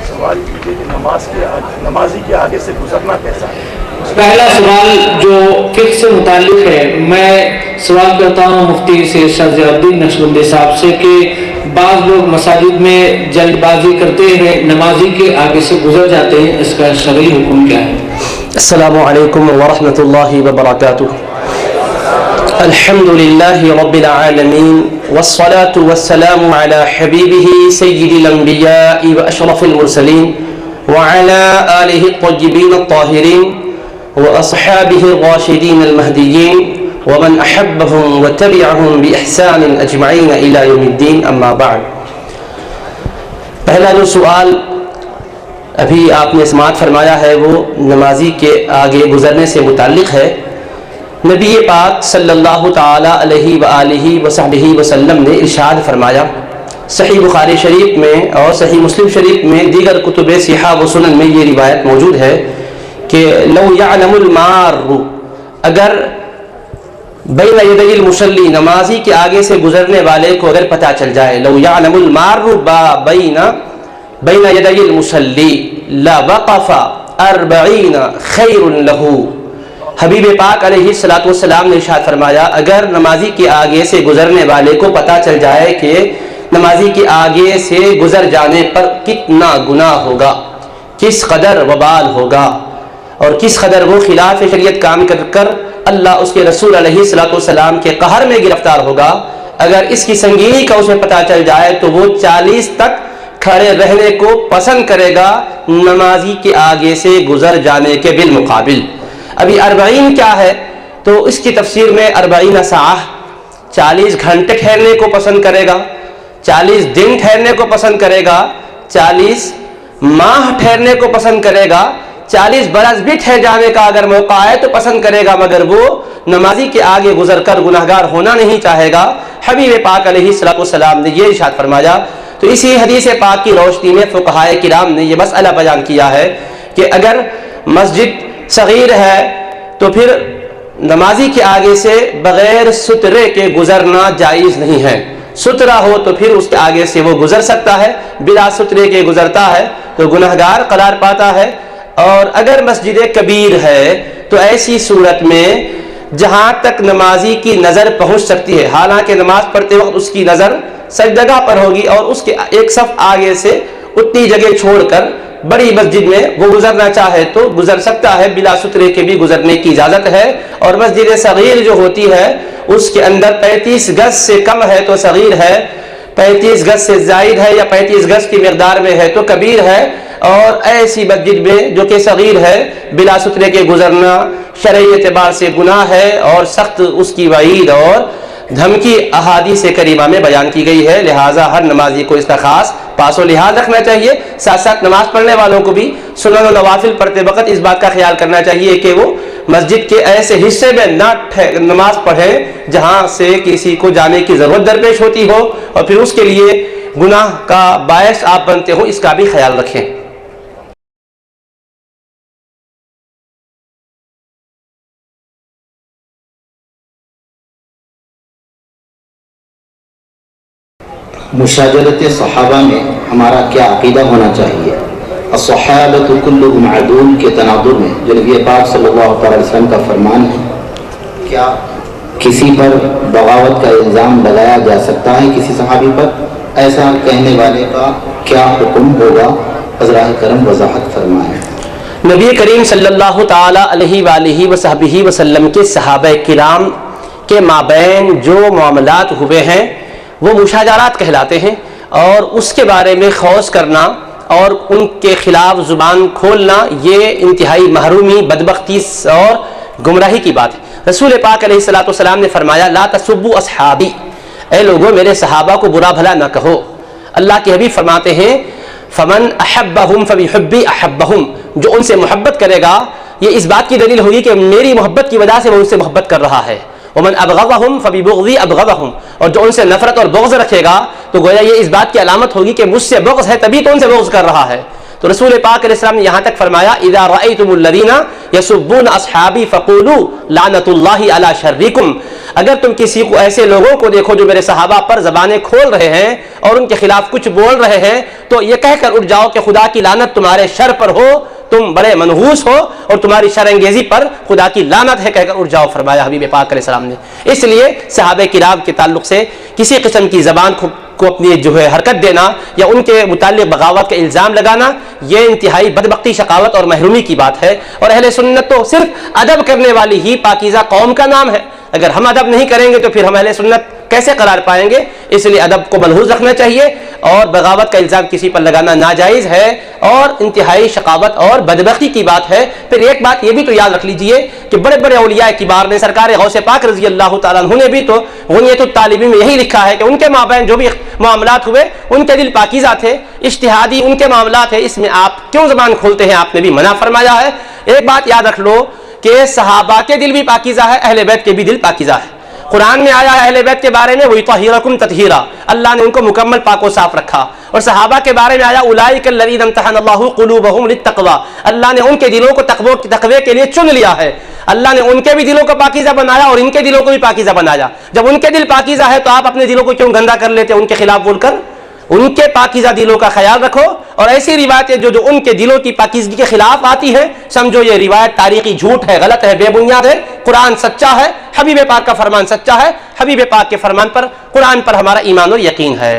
سوال کیجیے کہ نمازی کے آگے سے گزرنا کیسا ہے؟ پہلا سوال جو فقہ سے متعلق ہے، میں سوال کرتا ہوں مفتی سید شاہ ضیاء الدین نقشبندی صاحب سے کہ بعض لوگ مساجد میں جلد بازی کرتے ہیں، نمازی کے آگے سے گزر جاتے ہیں، اس کا شرعی حکم کیا ہے؟ السلام علیکم ورحمۃ اللہ وبرکاتہ۔ الحمد للہ رب العالمین والصلاة والسلام علی حبیبہ سید الانبیاء واشرف المرسلین وعلى آلہ الطیبین الطاہرین واصحابہ الراشدین المہدیین ومن احبهم وتبعهم بإحسان اجمعین الى یوم الدین، اما بعد۔ پہلا جو سوال ابھی آپ نے سماعت فرمایا ہے وہ نمازی کے آگے گزرنے سے متعلق ہے۔ نبی پاک صلی اللہ تعالی علیہ وآلہ وصحبہ وسلم نے ارشاد فرمایا، صحیح بخاری شریف میں اور صحیح مسلم شریف میں، دیگر کتب صحاح و سنن میں یہ روایت موجود ہے کہ لو یعلم المار، اگر بین یدی المصلی، نمازی کے آگے سے گزرنے والے کو اگر پتہ چل جائے، لو یعلم المار بین یدی المصلی لوقف 40 خیر لہ۔ حبیب پاک علیہ الصلوۃ والسلام نے ارشاد فرمایا، اگر نمازی کے آگے سے گزرنے والے کو پتہ چل جائے کہ نمازی کے آگے سے گزر جانے پر کتنا گناہ ہوگا، کس قدر وبال ہوگا، اور کس قدر وہ خلاف شریعت کام کر اللہ اس کے رسول علیہ الصلوۃ والسلام کے قہر میں گرفتار ہوگا، اگر اس کی سنگینی کا اسے پتہ چل جائے تو وہ 40 تک کھڑے رہنے کو پسند کرے گا نمازی کے آگے سے گزر جانے کے بالمقابل۔ ابھی 40 کیا ہے تو اس کی تفسیر میں 40 ساعہ 40 گھنٹے ٹھہرنے کو پسند کرے گا، 40 دن ٹھہرنے کو پسند کرے گا، 40 ماہ ٹھہرنے کو پسند کرے گا، 40 برس بھی ٹھہر جانے کا اگر موقع آئے تو پسند کرے گا، مگر وہ نمازی کے آگے گزر کر گناہگار ہونا نہیں چاہے گا۔ حبیب پاک علیہ الصلوۃ والسلام نے یہ ارشاد فرمایا۔ تو اسی حدیث پاک کی روشنی میں فقہائے کرام نے یہ مسئلہ بیان کیا ہے کہ اگر مسجد صغیر ہے تو پھر نمازی کے آگے سے بغیر سترے کے گزرنا جائز نہیں ہے، سترہ ہو تو پھر اس کے آگے سے وہ گزر سکتا ہے، بلا سترے کے گزرتا ہے تو گناہگار قرار پاتا ہے۔ اور اگر مسجد کبیر ہے تو ایسی صورت میں جہاں تک نمازی کی نظر پہنچ سکتی ہے، حالانکہ نماز پڑھتے وقت اس کی نظر سجدگاہ پر ہوگی اور اس کے ایک صف آگے سے اتنی جگہ چھوڑ کر بڑی مسجد میں وہ گزرنا چاہے تو گزر سکتا ہے، بلا سترے کے بھی گزرنے کی اجازت ہے۔ اور مسجد صغیر جو ہوتی ہے اس کے اندر 35 گز سے کم ہے تو صغیر ہے، 35 گز سے زائد ہے یا 35 گز کی مقدار میں ہے تو کبیر ہے۔ اور ایسی مسجد میں جو کہ صغیر ہے بلا سترے کے گزرنا شرعی اعتبار سے گناہ ہے اور سخت اس کی وعید اور دھمکی احادیث کریمہ میں بیان کی گئی ہے، لہٰذا ہر نمازی کو اس کا خاص پاس و لحاظ رکھنا چاہیے۔ ساتھ ساتھ نماز پڑھنے والوں کو بھی سنن و نوافل پڑھتے وقت اس بات کا خیال کرنا چاہیے کہ وہ مسجد کے ایسے حصے میں نہ نماز پڑھیں جہاں سے کسی کو جانے کی ضرورت درپیش ہوتی ہو اور پھر اس کے لیے گناہ کا باعث آپ بنتے ہو، اس کا بھی خیال رکھیں۔ مشاجرت صحابہ میں ہمارا کیا عقیدہ ہونا چاہیے؟ الصحابۃ کلھم عدول کے تناظر میں جو نبی پاک صلی اللہ علیہ وسلم کا فرمان ہے، کیا کسی پر بغاوت کا الزام لگایا جا سکتا ہے کسی صحابی پر؟ ایسا کہنے والے کا کیا حکم ہوگا؟ حضرات کرم وضاحت فرمائیں۔ نبی کریم صلی اللہ تعالی علیہ وآلہ وصحبہ وسلم کے صحابہ کرام کے مابین جو معاملات ہوئے ہیں وہ مشاجرات کہلاتے ہیں، اور اس کے بارے میں خوض کرنا اور ان کے خلاف زبان کھولنا یہ انتہائی محرومی، بدبختی اور گمراہی کی بات ہے۔ رسول پاک علیہ الصلوۃ والسلام نے فرمایا لا تسبوا اصحابی، اے لوگوں میرے صحابہ کو برا بھلا نہ کہو۔ اللہ کے حبیب فرماتے ہیں فمن احبہم فبحبی احبہم، جو ان سے محبت کرے گا یہ اس بات کی دلیل ہوگی کہ میری محبت کی وجہ سے وہ ان سے محبت کر رہا ہے۔ ومن ابغضہم فببغضی ابغضہم، اور جو ان سے نفرت اور بغض رکھے گا تو گویا یہ اس بات کی علامت ہوگی کہ مجھ سے بغض ہے تبھی تو ان سے بغض کر رہا ہے۔ تو رسول پاک علیہ السلام نے یہاں تک فرمایا اذا رأیتم الذین یسبون اصحابی فقولوا لعنۃ اللہ علی شرکم، اگر تم کسی کو ایسے لوگوں کو دیکھو جو میرے صحابہ پر زبانیں کھول رہے ہیں اور ان کے خلاف کچھ بول رہے ہیں تو یہ کہہ کر اٹھ جاؤ کہ خدا کی لعنت تمہارے شر پر ہو، تم بڑے منحوس ہو اور تمہاری شر انگیزی پر خدا کی لعنت ہے، کہہ کر اٹھ جاؤ، فرمایا حبیب پاک علیہ السلام نے۔ اس لیے صحابہ کرام کے تعلق سے کسی قسم کی زبان کو اپنی جو ہے حرکت دینا یا ان کے متعلق بغاوت کا الزام لگانا یہ انتہائی بدبختی، شقاوت اور محرومی کی بات ہے۔ اور اہل سنت تو صرف ادب کرنے والی ہی پاکیزہ قوم کا نام ہے، اگر ہم ادب نہیں کریں گے تو پھر ہم اہل سنت کیسے قرار پائیں گے؟ اس لیے ادب کو ملحوظ رکھنا چاہیے اور بغاوت کا الزام کسی پر لگانا ناجائز ہے اور انتہائی شقاوت اور بدبختی کی بات ہے۔ پھر ایک بات یہ بھی تو یاد رکھ لیجئے کہ بڑے بڑے اولیاء کبار نے، سرکار غوث پاک رضی اللہ تعالیٰ عنہ نے بھی تو غنیۃ الطالبین میں یہی لکھا ہے کہ ان کے مابین جو بھی معاملات ہوئے ان کے دل پاکیزہ تھے، اجتہادی ان کے معاملات ہیں، اس میں آپ کیوں زبان کھولتے ہیں؟ آپ نے بھی منع فرمایا ہے۔ ایک بات یاد رکھ لو کہ صحابہ کے دل بھی پاکیزہ ہے، اہل بیت کے بھی دل پاکیزہ ہے۔ قرآن میں آیا ہے اہل بیت کے بارے میں وَيُطَهِّرَكُمْ تَطْهِيرًا، اللہ نے ان کو مکمل پاک و صاف رکھا۔ اور صحابہ کے بارے میں آیا أُولَٰئِكَ الَّذِينَ امْتَحَنَ اللَّهُ قُلُوبَهُمْ لِلتَّقْوَىٰ، اللہ نے ان کے دلوں کو تقوی کے لیے چن لیا ہے۔ اللہ نے ان کے بھی دلوں کو پاکیزہ بنایا اور ان کے دلوں کو بھی پاکیزہ بنایا۔ جب ان کے دل پاکیزہ ہے تو آپ اپنے دلوں کو کیوں گندا کر لیتے ان کے خلاف بول کر؟ ان کے پاکیزہ دلوں کا خیال رکھو، اور ایسی روایتیں جو ان کے دلوں کی پاکیزگی کے خلاف آتی ہیں سمجھو یہ روایت تاریخی جھوٹ ہے، غلط ہے، بے بنیاد ہے۔ قرآن سچا ہے، حبیب پاک کا فرمان سچا ہے، حبیب پاک کے فرمان پر، قرآن پر ہمارا ایمان اور یقین ہے۔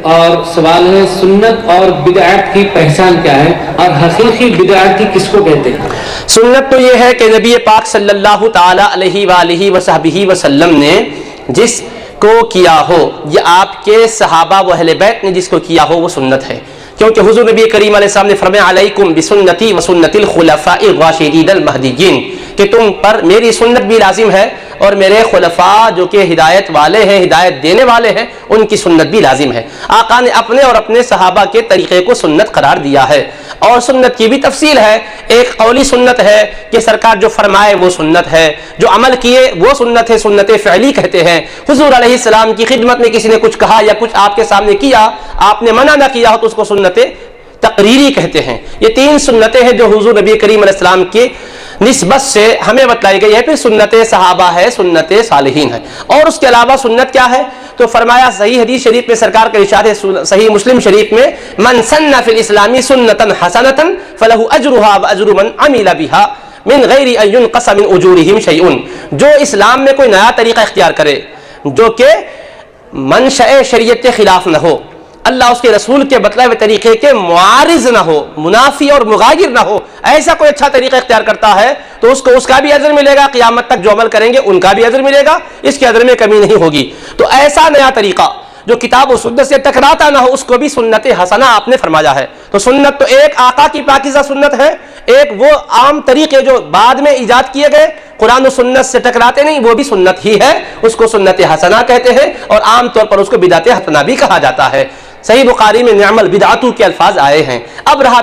اور سوال ہے سنت اور بدعت کی پہچان کیا ہے اور حقیقی بدعت کس کو کہتے ہیں؟ سنت تو یہ ہے کہ نبی پاک صلی اللہ تعالی علیہ وآلہ وصحبہ وسلم نے جس کو کیا ہو، یہ آپ کے صحابہ و اہل بیت نے جس کو کیا ہو وہ سنت ہے، کیونکہ حضور نبی کریم علیہ السلام نے فرمایا علیکم بسنتی وسنت الخلفاء الراشدین المہدیین، کہ تم پر میری سنت بھی لازم ہے اور میرے خلفاء جو کہ ہدایت والے ہیں، ہدایت دینے والے ہیں، ان کی سنت بھی لازم ہے۔ آقا نے اپنے اور اپنے صحابہ کے طریقے کو سنت قرار دیا ہے، اور سنت کی بھی تفصیل ہے۔ ایک قولی سنت ہے کہ سرکار جو فرمائے وہ سنت ہے، جو عمل کیے وہ سنت ہے، سنت فعلی کہتے ہیں۔ حضور علیہ السلام کی خدمت میں کسی نے کچھ کہا یا کچھ آپ کے سامنے کیا، آپ نے منع نہ کیا ہو تو اس کو سنت تقریری کہتے ہیں. یہ 3 سنتیں ہیں جو حضور نبی کریم علیہ السلام کی نسبت سے ہمیں بتلائی گئی ہے. پھر سنت صحابہ ہے, سنت صالحین ہے, اور اس کے علاوہ سنت کیا ہے؟ تو فرمایا صحیح حدیث شریف میں سرکار کا ارشاد ہے, صحیح مسلم شریف میں, من سن فی الاسلام سنتا حسنتا فلہ اجرھا واجر من عمل بها من غیر ان ينقص من اجورهم شیء. جو اسلام میں کوئی نیا طریقہ اختیار کرے جو کہ منشأ شریعت کے خلاف نہ ہو, اللہ اس کے رسول کے بتلائے ہوئے طریقے کے معارض نہ ہو, منافی اور مغایر نہ ہو, ایسا کوئی اچھا طریقہ اختیار کرتا ہے تو اس کو اس کا بھی اجر ملے گا, قیامت تک جو عمل کریں گے ان کا بھی اجر ملے گا, اس کے اجر میں کمی نہیں ہوگی. تو ایسا نیا طریقہ جو کتاب و سنت سے ٹکراتا نہ ہو اس کو بھی سنت حسنہ آپ نے فرمایا ہے. تو سنت تو ایک آقا کی پاکیزہ سنت ہے, ایک وہ عام طریقے جو بعد میں ایجاد کیے گئے قرآن و سنت سے ٹکراتے نہیں, وہ بھی سنت ہی ہے, اس کو سنت حسنہ کہتے ہیں, اور عام طور پر اس کو بدعت حسنہ بھی کہا جاتا ہے. صحیح بخاری میں نعم البدعۃ کے الفاظ آئے ہیں. اب رہا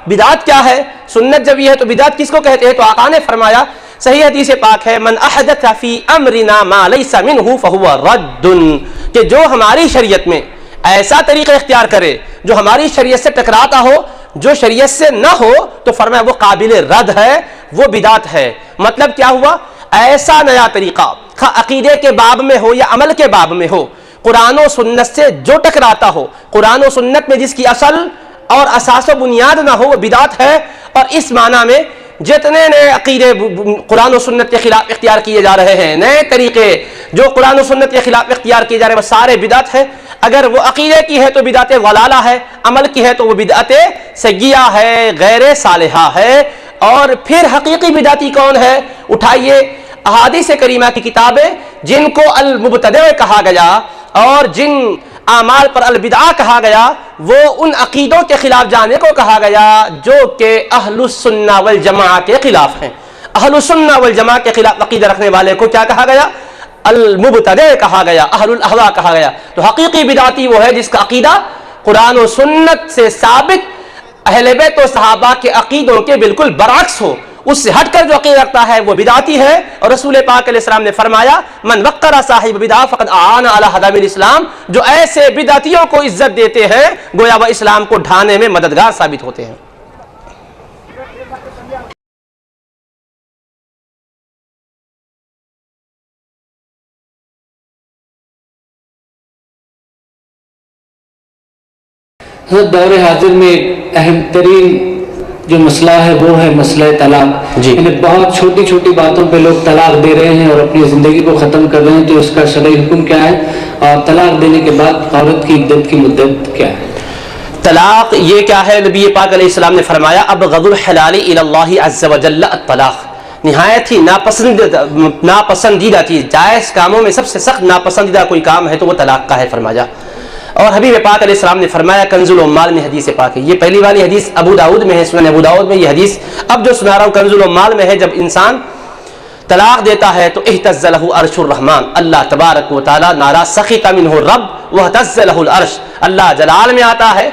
بدعت کیا ہے؟ سنت جب یہ ہے تو بدعت کس کو کہتے ہیں؟ تو آقا نے فرمایا, صحیح حدیث پاک ہے, من احدث فی امرنا ما لیس منہ فہو رد, کہ جو ہماری شریعت میں ایسا طریقہ اختیار کرے جو ہماری شریعت سے ٹکراتا ہو, جو شریعت سے نہ ہو, تو فرمایا وہ قابل رد ہے, وہ بدعت ہے. مطلب کیا ہوا؟ ایسا نیا طریقہ عقیدے کے باب میں ہو یا عمل کے باب میں ہو, قرآن و سنت سے جو ٹکراتا ہو, قرآن و سنت میں جس کی اصل اور اساس و بنیاد نہ ہو, وہ بدعت ہے. اور اس معنی میں جتنے نئے عقیدے قرآن و سنت کے خلاف اختیار کیے جا رہے ہیں, نئے طریقے جو قرآن و سنت کے خلاف اختیار کیے جا رہے ہیں, وہ سارے بدعت ہے. اگر وہ عقیدے کی ہے تو بدعت ضلالہ ہے, عمل کی ہے تو وہ بدعت سیئہ ہے, غیر صالحہ ہے. اور پھر حقیقی بدعتی کون ہے؟ اٹھائیے احادیث کریمہ کی کتابیں جن کو المبتدع کہا گیا اور جن اعمال پر البدعہ کہا گیا, وہ ان عقیدوں کے خلاف جانے کو کہا گیا جو کہ اہل السنہ والجماعہ کے خلاف ہیں. اہل السنہ والجماعہ کے خلاف عقیدہ رکھنے والے کو کیا کہا گیا؟ المبتدع کہا گیا, اہل الاہواء کہا گیا. تو حقیقی بدعتی وہ ہے جس کا عقیدہ قرآن و سنت سے ثابت اہل بیت و صحابہ کے عقیدوں کے بالکل برعکس ہو, اس سے ہٹ کر جو عقیدہ رکھتا ہے وہ بدعتی ہے. اور رسول پاک علیہ السلام نے فرمایا, من وقر صاحب بدعہ فقد اعان علی ہدم الاسلام, جو ایسے بدعتیوں کو عزت دیتے ہیں گویا وہ اسلام کو ڈھانے میں مددگار ثابت ہوتے ہیں. دور حاضر میں اہم ترین جو مسئلہ ہے وہ ہے مسئلہ طلاق. یعنی بہت چھوٹی چھوٹی باتوں پہ لوگ طلاق دے رہے ہیں اور اپنی زندگی کو ختم کر رہے ہیں. تو اس کا شرعی حکم کیا ہے, اور طلاق دینے کے بعد عورت کی عدت کی مدت کیا ہے؟ طلاق یہ کیا ہے؟ نبی پاک علیہ السلام نے فرمایا, ابغض الحلال الی اللہ عز وجل الطلاق, نہایت ہی ناپسندیدہ چیز, جائز کاموں میں سب سے سخت ناپسندیدہ کوئی کام ہے تو وہ طلاق کا ہے فرمایا. اور حبیب پاک علیہ السلام نے فرمایا, کنز العمال میں حدیث پاک ہے, یہ پہلی والی حدیث ابو داؤد میں ہے, سنن ابو داؤد میں یہ حدیث اب جو سنا رہا ہوں کنز العمال میں ہے. جب انسان طلاق دیتا ہے تو اہتز لہ عرش الرحمن, اللہ تبارک و تعالی ناراض, سخط منہ الرب واہتز لہ العرش, اللہ جلال میں آتا ہے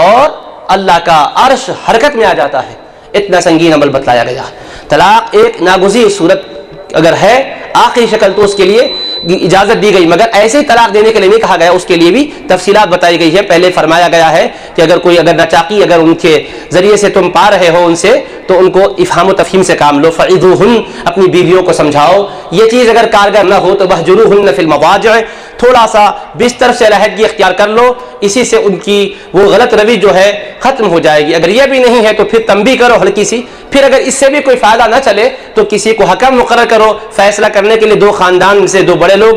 اور اللہ کا عرش حرکت میں آ جاتا ہے. اتنا سنگین عمل بتلایا گیا. طلاق ایک ناگزیر صورت اگر ہے, آخری شکل, تو اس کے لیے اجازت دی گئی, مگر ایسے ہی طلاق دینے کے لیے نہیں کہا گیا, اس کے لیے بھی تفصیلات بتائی گئی ہے. پہلے فرمایا گیا ہے کہ اگر ناچاقی اگر ان کے ذریعے سے تم پا رہے ہو ان سے, تو ان کو افہام و تفہیم سے کام لو. فعظوہن, اپنی بیویوں کو سمجھاؤ. یہ چیز اگر کارگر نہ ہو تو وہجروہن فی المضاجع, تھوڑا سا بستر سے علیحدگی اختیار کر لو, اسی سے ان کی وہ غلط روی جو ہے ختم ہو جائے گی. اگر یہ بھی نہیں ہے تو پھر تنبیہ کرو ہلکی سی. پھر اگر اس سے بھی کوئی فائدہ نہ چلے تو کسی کو حکم مقرر کرو, فیصلہ کرنے کے لیے 2 خاندان سے 2 بڑے لوگ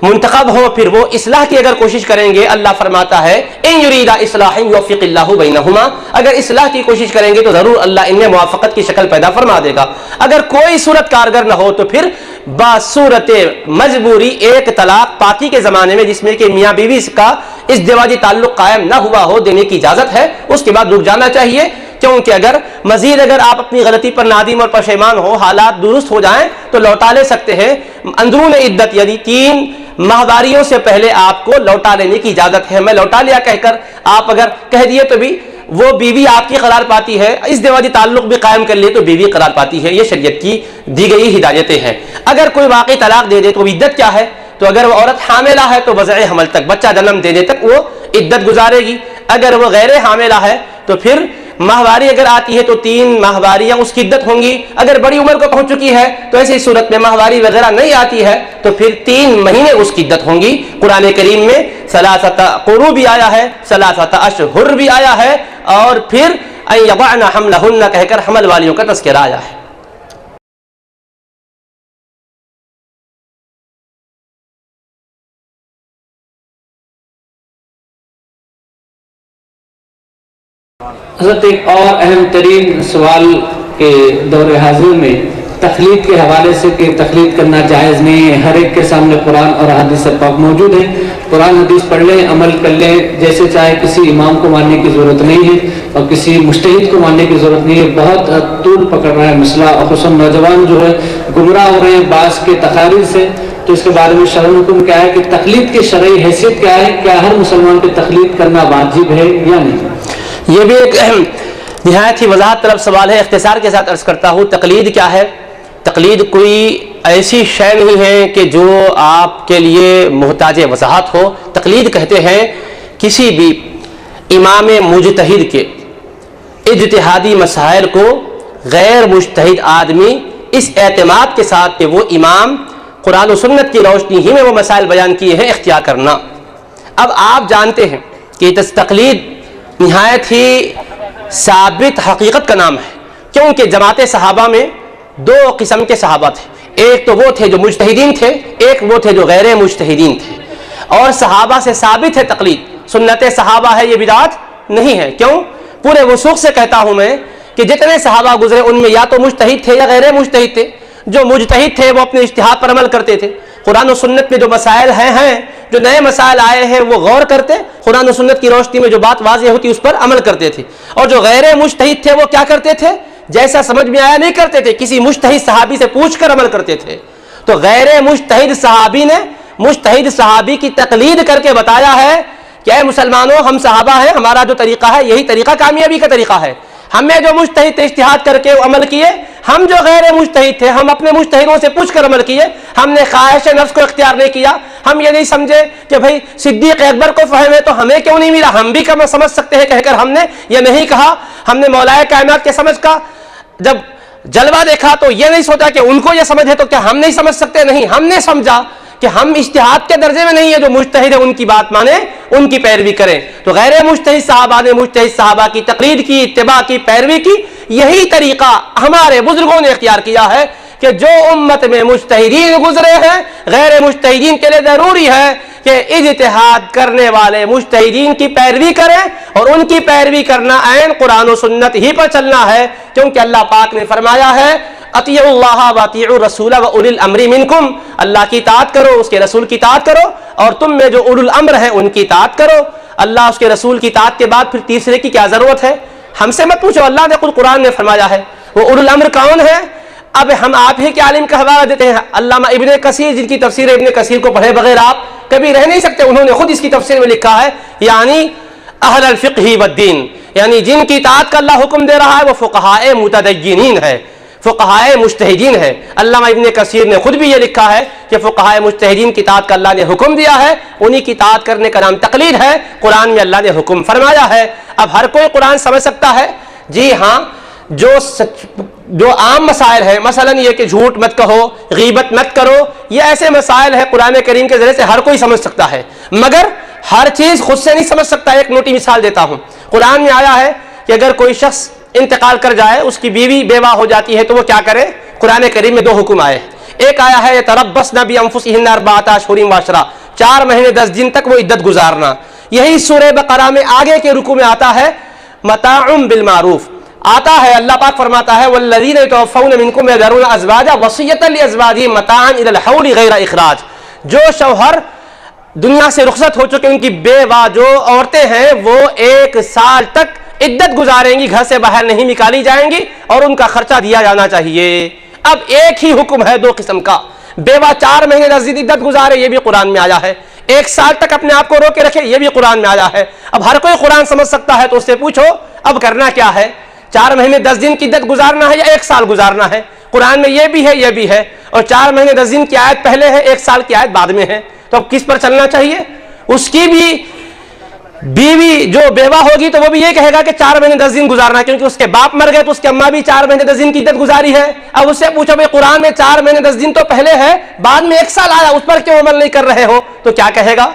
منتخب ہوں, پھر وہ اصلاح کی اگر کوشش کریں گے. اللہ فرماتا ہے ان یریدا اصلاحا یوفق اللہ بینہما, اگر اصلاح کی کوشش کریں گے تو ضرور اللہ ان میں موافقت کی شکل پیدا فرما دے گا. اگر کوئی صورت کارگر نہ ہو تو پھر باصورت مجبوری ایک طلاق پاکی کے زمانے میں جس میں کہ میاں بیوی کا ازدواجی تعلق قائم نہ ہوا ہو دینے کی اجازت ہے. اس کے بعد رک جانا چاہیے, کیونکہ اگر آپ اپنی غلطی پر نادم اور پشیمان ہو, حالات درست ہو جائیں تو لوٹا لے سکتے ہیں. اندرون عدت یعنی 3 ماہواریوں سے پہلے آپ کو لوٹا لینے کی اجازت ہے. میں لوٹا لیا کہہ کر آپ اگر کہہ دیے تو بھی وہ بیوی آپ کی قرار پاتی ہے, ازدواجی تعلق بھی قائم کر لیے تو بیوی قرار پاتی ہے. یہ شریعت کی دی گئی ہدایتیں ہیں. اگر کوئی واقعی طلاق دے دے تو عدت کیا ہے؟ تو اگر وہ عورت حاملہ ہے تو وضع حمل تک, بچہ جنم دینے تک وہ عدت گزارے گی. اگر وہ غیر حاملہ ہے تو پھر ماہواری اگر آتی ہے تو 3 ماہواریاں اس کی عدت ہوں گی. اگر بڑی عمر کو پہنچ چکی ہے تو ایسی صورت میں ماہواری وغیرہ نہیں آتی ہے تو پھر 3 مہینے اس کی عدت ہوں گی. قرآن کریم میں 3 قروء بھی آیا ہے, 3 اشہر بھی آیا ہے, اور پھر ان یضعن حملہن کہہ کر حمل والیوں کا تذکرہ آیا ہے. حضرت ایک اور اہم ترین سوال کے دور حاضر میں تقلید کے حوالے سے کہ تقلید کرنا جائز نہیں ہے. ہر ایک کے سامنے قرآن اور حدیث پاک موجود ہے. قرآن حدیث پڑھ لیں, عمل کر لیں جیسے چاہے, کسی امام کو ماننے کی ضرورت نہیں ہے اور کسی مجتہد کو ماننے کی ضرورت نہیں ہے. بہت طول پکڑ رہا ہے مسئلہ اور خصوصاً نوجوان جو ہے گمراہ ہو رہے ہیں بعض کے تقاریر سے. تو اس کے بارے میں شرعی حکم کیا ہے کہ تقلید کی شرعی حیثیت کیا ہے؟ کیا ہر مسلمان پہ تقلید کرنا واجب ہے یا نہیں؟ یہ بھی ایک نہایت ہی وضاحت طلب سوال ہے. اختصار کے ساتھ عرض کرتا ہوں, تقلید کیا ہے؟ تقلید کوئی ایسی شے نہیں ہے کہ جو آپ کے لیے محتاج وضاحت ہو. تقلید کہتے ہیں کسی بھی امام مجتہد کے اجتہادی مسائل کو غیر مجتہد آدمی اس اعتماد کے ساتھ کہ وہ امام قرآن و سنت کی روشنی ہی میں وہ مسائل بیان کیے ہیں اختیار کرنا. اب آپ جانتے ہیں کہ تقلید نہایت ہی ثابت حقیقت کا نام ہے, کیونکہ جماعت صحابہ میں 2 قسم کے صحابہ تھے. ایک تو وہ تھے جو مجتہدین تھے, ایک وہ تھے جو غیر مجتہدین تھے. اور صحابہ سے ثابت ہے تقلید, سنت صحابہ ہے, یہ بدعت نہیں ہے. کیوں؟ پورے وثوق سے کہتا ہوں میں کہ جتنے صحابہ گزرے ان میں یا تو مجتہد تھے یا غیر مجتہد تھے. جو مجتہد تھے وہ اپنے اجتہاد پر عمل کرتے تھے, قرآن و سنت میں جو مسائل ہیں جو نئے مسائل آئے ہیں وہ غور کرتے, قرآن و سنت کی روشنی میں جو بات واضح ہوتی اس پر عمل کرتے تھے. اور جو غیر مجتہد تھے وہ کیا کرتے تھے؟ جیسا سمجھ میں آیا نہیں کرتے تھے, کسی مجتہد صحابی سے پوچھ کر عمل کرتے تھے. تو غیر مجتہد صحابی نے مجتہد صحابی کی تقلید کر کے بتایا ہے کہ اے مسلمانوں, ہم صحابہ ہیں, ہمارا جو طریقہ ہے یہی طریقہ کامیابی کا طریقہ ہے. ہمیں جو مجتہد تھے اجتہاد کر کے عمل کیے, ہم جو غیر مجتہد تھے ہم اپنے مجتہدوں سے پوچھ کر عمل کیے. ہم نے خواہش نفس کو اختیار نہیں کیا. ہم یہ نہیں سمجھے کہ بھائی صدیق اکبر کو فہم ہے تو ہمیں کیوں نہیں ملا, ہم بھی کم سمجھ سکتے ہیں کہہ کر ہم نے یہ نہیں کہا. ہم نے مولا کائنات کے سمجھ کا جب جلوہ دیکھا تو یہ نہیں سوچا کہ ان کو یہ سمجھ ہے تو کیا ہم نہیں سمجھ سکتے. نہیں, ہم نے سمجھا کہ ہم اجتہاد کے درجے میں نہیں ہے, جو مجتہد ہے ان کی بات مانیں, ان کی پیروی کریں. تو غیر مجتہد صحابہ نے مجتہد صحابہ کی تقلید کی, اتباع کی, پیروی کی. یہی طریقہ ہمارے بزرگوں نے اختیار کیا ہے کہ جو امت میں مجتہدین گزرے ہیں غیر مجتہدین کے لیے ضروری ہے کہ اجتہاد کرنے والے مجتہدین کی پیروی کریں, اور ان کی پیروی کرنا عین قرآن و سنت ہی پر چلنا ہے. کیونکہ اللہ پاک نے فرمایا ہے اطیعوا اللہ واطیعوا الرسول واولی الامر منکم, اللہ کی اطاعت کرو, اس کے رسول کی اطاعت کرو, اور تم میں جو اولو الامر ہیں ان کی اطاعت کرو. اللہ اس کے رسول کی اطاعت کے بعد پھر تیسرے کی کیا ضرورت ہے؟ ہم سے مت پوچھو, اللہ نے خود قرآن میں فرمایا ہے. وہ اولو الامر کون ہے؟ اب ہم آپ ہی کے عالم کا حوالہ دیتے ہیں. علامہ ابن کثیر, جن کی تفسیر ابن کثیر کو پڑھے بغیر آپ کبھی رہ نہیں سکتے, انہوں نے خود اس کی تفسیر میں لکھا ہے یعنی اہل الفقہ والدین, یعنی جن کی اطاعت کا اللہ حکم دے رہا ہے وہ فقہاء متدینین ہے, فقہاء مجتہدین ہے. علامہ ابن کثیر نے خود بھی یہ لکھا ہے کہ فقہاء مجتہدین کی اطاعت کا اللہ نے حکم دیا ہے, انہی کی اطاعت کرنے کا نام تقلید ہے. قرآن میں اللہ نے حکم فرمایا ہے. اب ہر کوئی قرآن سمجھ سکتا ہے؟ جی ہاں, جو عام مسائل ہیں, مثلا یہ کہ جھوٹ مت کہو, غیبت مت کرو, یہ ایسے مسائل ہیں قرآن کریم کے ذریعے سے ہر کوئی سمجھ سکتا ہے, مگر ہر چیز خود سے نہیں سمجھ سکتا. ایک موٹی مثال دیتا ہوں. قرآن میں آیا ہے کہ اگر کوئی شخص انتقال کر جائے, اس کی بیوی بیوہ ہو جاتی ہے تو وہ کیا کرے؟ قرآن کریم میں 2 حکم آئے. ایک آیا ہے یتربصن بانفسہن 4 اشہر وعشرا, 4 مہینے 10 دن تک وہ عدت گزارنا. یہی سورہ بقرہ میں آگے کے رکوع میں آتا ہے متاع بالمعروف, آتا ہے اللہ پاک فرماتا ہے والذین یتوفون منکم یذرون ازواجا وصیۃ لازواجہم متاعا الی الحول غیر اخراج. جو شوہر دنیا سے رخصت ہو چکے ان کی بیوہ جو عورتیں ہیں وہ 1 سال تک عدت گزاریں گی, گھر سے باہر نہیں نکالی جائیں گی, اور ان کا خرچہ دیا جانا چاہیے. اب ایک ہی حکم ہے 2 قسم کا. بیوہ 4 مہینے 10 دن عدت گزارے, یہ بھی قرآن میں آیا ہے. 1 سال تک اپنے آپ کو روکے رکھے, یہ بھی قرآن میں آیا ہے. اب ہر کوئی قرآن سمجھ سکتا ہے تو اس سے پوچھو اب کرنا کیا ہے؟ 4 مہینے 10 دن کی عدت گزارنا ہے یا 1 سال گزارنا ہے؟ قرآن میں یہ بھی ہے یہ بھی ہے, اور 4 مہینے 10 دن کی آیت پہلے ہے, 1 سال کی آیت بعد میں ہے. تو اب کس پر چلنا چاہیے؟ اس کی بھی بیوی جو بیوہ ہوگی تو وہ بھی یہ کہے گا کہ 4 مہینے 10 دن گزارنا، کیونکہ اس کے باپ مر گئے تو اس کی اماں بھی 4 مہینے 10 دن کی عدت گزاری ہے۔ اب اس سے پوچھو بھائی قرآن میں 4 مہینے 10 دن تو پہلے ہے، بعد میں 1 سال آیا، اس پر کیوں عمل نہیں کر رہے ہو؟ تو کیا کہے گا؟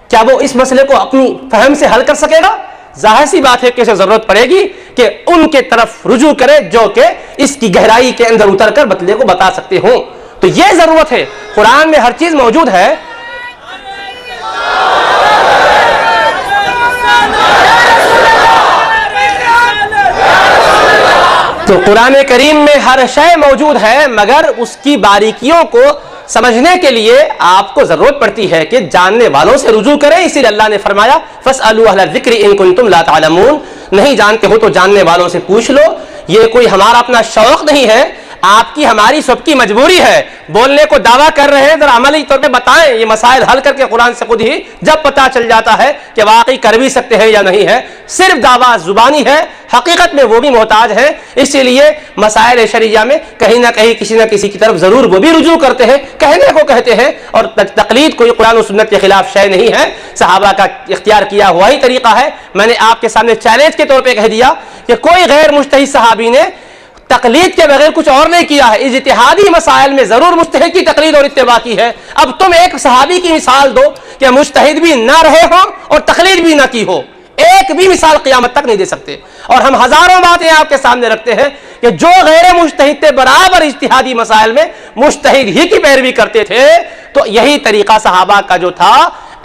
کیا وہ اس مسئلے کو اپنی فہم سے حل کر سکے گا؟ ظاہر سی بات ہے کہ اسے ضرورت پڑے گی کہ ان کے طرف رجوع کرے جو کہ اس کی گہرائی کے اندر اتر کر مسئلے کو بتا سکتے ہوں۔ تو یہ ضرورت ہے، قرآن میں ہر چیز موجود ہے۔ تو قرآن کریم میں ہر شے موجود ہے، مگر اس کی باریکیوں کو سمجھنے کے لیے آپ کو ضرورت پڑتی ہے کہ جاننے والوں سے رجوع کریں۔ اسی لیے اللہ نے فرمایا فَاسْأَلُوا أَهْلَ الذِّكْرِ إِن كُنتُمْ لَا تَعْلَمُونَ، نہیں جانتے ہو تو جاننے والوں سے پوچھ لو۔ یہ کوئی ہمارا اپنا شوق نہیں ہے، آپ کی ہماری سب کی مجبوری ہے۔ بولنے کو دعویٰ کر رہے ہیں، ذرا عملی طور پہ بتائیں یہ مسائل حل کر کے قرآن سے خود ہی جب پتہ چل جاتا ہے کہ واقعی کر بھی سکتے ہیں یا نہیں ہے۔ صرف دعویٰ زبانی ہے، حقیقت میں وہ بھی محتاج ہے۔ اسی لیے مسائل شرعیہ میں کہیں نہ کہیں کسی نہ کسی کی طرف ضرور وہ بھی رجوع کرتے ہیں، کہنے کو کہتے ہیں، اور تقلید کوئی قرآن و سنت کے خلاف شے نہیں ہے، صحابہ کا اختیار کیا ہوا ہی طریقہ ہے۔ میں نے آپ کے سامنے چیلنج کے طور پہ کہہ دیا کہ کوئی غیر مجتہد صحابی نے تقلید کے بغیر کچھ اور نہیں کیا ہے، اجتہادی مسائل میں ضرور مجتہد کی تقلید اور اتباع کی ہے۔ اب تم ایک صحابی کی مثال دو کہ مجتہد بھی نہ رہے ہوں اور تقلید بھی نہ کی ہو، ایک بھی مثال قیامت تک نہیں دے سکتے۔ اور ہم ہزاروں باتیں آپ کے سامنے رکھتے ہیں کہ جو غیر مجتہد تھے برابر اجتہادی مسائل میں مجتہد ہی کی پیروی کرتے تھے۔ تو یہی طریقہ صحابہ کا جو تھا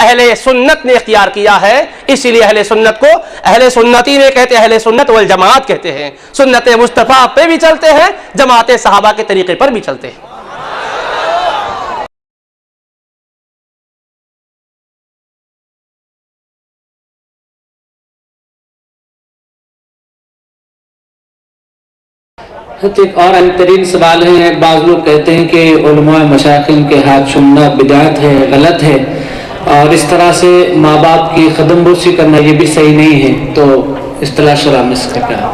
اہل سنت نے اختیار کیا ہے، اسی لیے اہل سنت کو اہل سنتی میں کہتے ہیں، اہل سنت والجماعت کہتے ہیں۔ سنت مصطفیٰ پہ بھی چلتے ہیں، جماعت صحابہ کے طریقے پر بھی چلتے ہیں۔ ایک اور اہم ترین سوال ہے، بعض لوگ کہتے ہیں کہ علماء مشائخین کے ہاتھ چومنا بدعت ہے، غلط ہے، اور اس طرح سے ماں باپ کی قدم بوسی کرنا یہ بھی صحیح نہیں ہے، تو اصطلاح شرع میں اس کا کیا؟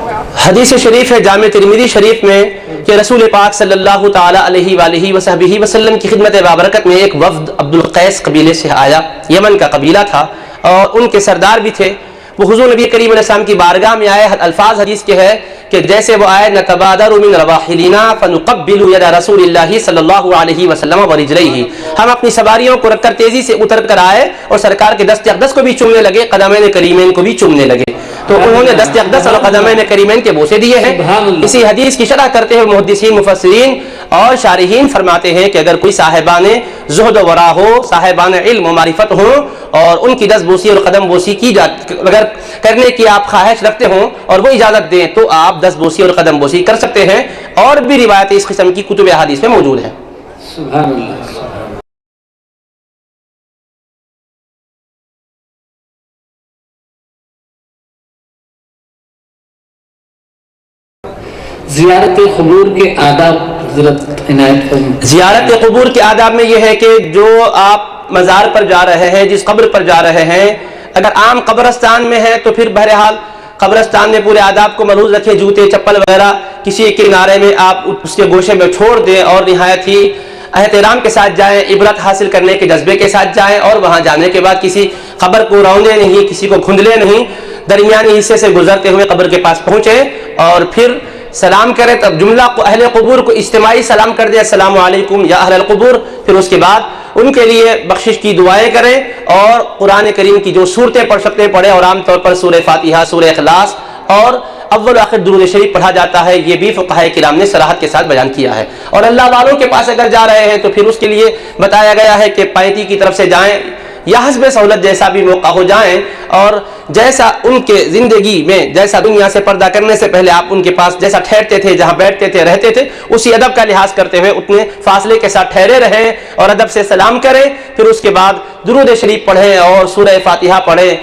حدیث شریف ہے جامع ترمذی شریف میں کہ رسول پاک صلی اللہ تعالی علیہ وآلہ وصحبہ وسلم کی خدمت بابرکت میں ایک وفد عبد القیس قبیلے سے آیا، یمن کا قبیلہ تھا، اور ان کے سردار بھی تھے۔ وہ حضور نبی کریم علیہ السلام کی بارگاہ میں آئے۔ الفاظ حدیث کے ہے کہ جیسے وہ آئے نتبادر من رواحلنا فنقبل ید رسول اللہ صلی اللہ علیہ وسلم ورجلیہ، ہم اپنی سواریوں کو رکھ کر تیزی سے اتر کر آئے اور سرکار کے دست اقدس کو بھی چومنے لگے، قدمین کریمین کو بھی چومنے لگے۔ تو انہوں نے دست اقدس اور قدمین کریمین کے بوسے دیے ہیں۔ اسی حدیث کی شرح کرتے ہوئے محدثین مفسرین اور شارحین فرماتے ہیں کہ اگر کوئی صاحبان زہد و ورع ہو، صاحبان علم و معرفت ہوں، اور ان کی دست بوسی اور قدم بوسی کی اگر کرنے کی آپ خواہش رکھتے ہوں اور وہ اجازت دیں تو آپ دست بوسی اور قدم بوسی کر سکتے ہیں، اور بھی روایتیں اس قسم کی کتب احادیث میں موجود ہیں۔ سبحان اللہ۔ زیارت قبور کے آداب حضرت عنایت فرمائیں۔ زیارت قبور کے آداب میں یہ ہے کہ جو آپ مزار پر جا رہے ہیں، جس قبر پر جا رہے ہیں، اگر عام قبرستان میں ہے تو پھر بہرحال قبرستان میں پورے آداب کو ملحوظ رکھیں، جوتے چپل وغیرہ کسی کنارے میں آپ اس کے گوشے میں چھوڑ دیں، اور نہایت ہی احترام کے ساتھ جائیں، عبرت حاصل کرنے کے جذبے کے ساتھ جائیں، اور وہاں جانے کے بعد کسی قبر کو روندے نہیں، کسی کو کھندلے نہیں، درمیانی حصے سے گزرتے ہوئے قبر کے پاس پہنچیں اور پھر سلام کریں۔ تب جملہ کو اہل قبور کو اجتماعی سلام کر دیں، السلام علیکم یا اہل القبور، پھر اس کے بعد ان کے لیے بخشش کی دعائیں کریں، اور قرآن کریم کی جو صورتیں پڑھ سکتے پڑھیں، اور عام طور پر سورہ فاتحہ، سورہ اخلاص اور اول آخر درود شریف پڑھا جاتا ہے۔ یہ بھی فقہاء کرام نے صراحت کے ساتھ بیان کیا ہے۔ اور اللہ والوں کے پاس اگر جا رہے ہیں تو پھر اس کے لیے بتایا گیا ہے کہ پائتی کی طرف سے جائیں یا حسب سہولت جیسا بھی موقع ہو جائیں، اور جیسا ان کے زندگی میں جیسا دنیا سے پردہ کرنے سے پہلے آپ ان کے پاس جیسا ٹھہرتے تھے، جہاں بیٹھتے تھے، رہتے تھے، اسی ادب کا لحاظ کرتے ہوئے اتنے فاصلے کے ساتھ ٹھہرے رہیں اور ادب سے سلام کریں۔ پھر اس کے بعد درود شریف پڑھیں اور سورہ فاتحہ پڑھیں،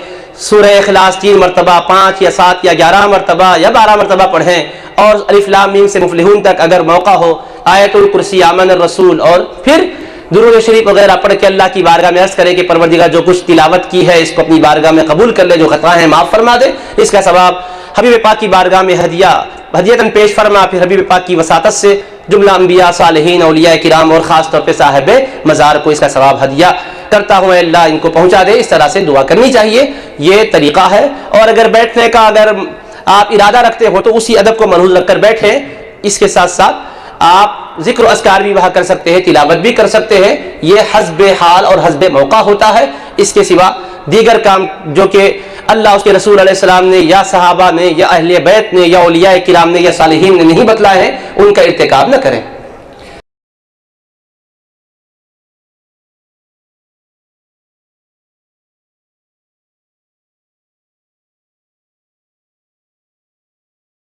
سورہ اخلاص 3 مرتبہ، 5 یا 7 یا 11 مرتبہ یا 12 مرتبہ پڑھیں، اور الف لام میم سے مفلحون تک اگر موقع ہو، آیت الکرسی، آمن الرسول، اور پھر درود شریف وغیرہ پڑھ کے اللہ کی بارگاہ میں عرض کریں کہ پروردگار جو کچھ تلاوت کی ہے اس کو اپنی بارگاہ میں قبول کر لے، جو خطائیں ہیں معاف فرما دے، اس کا ثواب حبیب پاک کی بارگاہ میں ہدیتاً پیش فرما۔ پھر حبیب پاک کی وساطت سے جملہ انبیاء، صالحین، اولیاء کرام اور خاص طور پہ صاحب مزار کو اس کا ثواب ہدیہ کرتا ہوں اے اللہ ان کو پہنچا دے، اس طرح سے دعا کرنی چاہیے، یہ طریقہ ہے۔ اور اگر بیٹھنے کا اگر آپ ارادہ رکھتے ہو تو اسی ادب کو ملحوظ رکھ کر بیٹھیں، اس کے ساتھ ساتھ آپ ذکر و اذکار بھی وہاں کر سکتے ہیں، تلاوت بھی کر سکتے ہیں، یہ حسب حال اور حسب موقع ہوتا ہے۔ اس کے سوا دیگر کام جو کہ اللہ اس کے رسول علیہ السلام نے یا صحابہ نے یا اہل بیت نے یا اولیاء کرام نے یا صالحین نے نہیں بتلائے ہیں، ان کا ارتکاب نہ کریں۔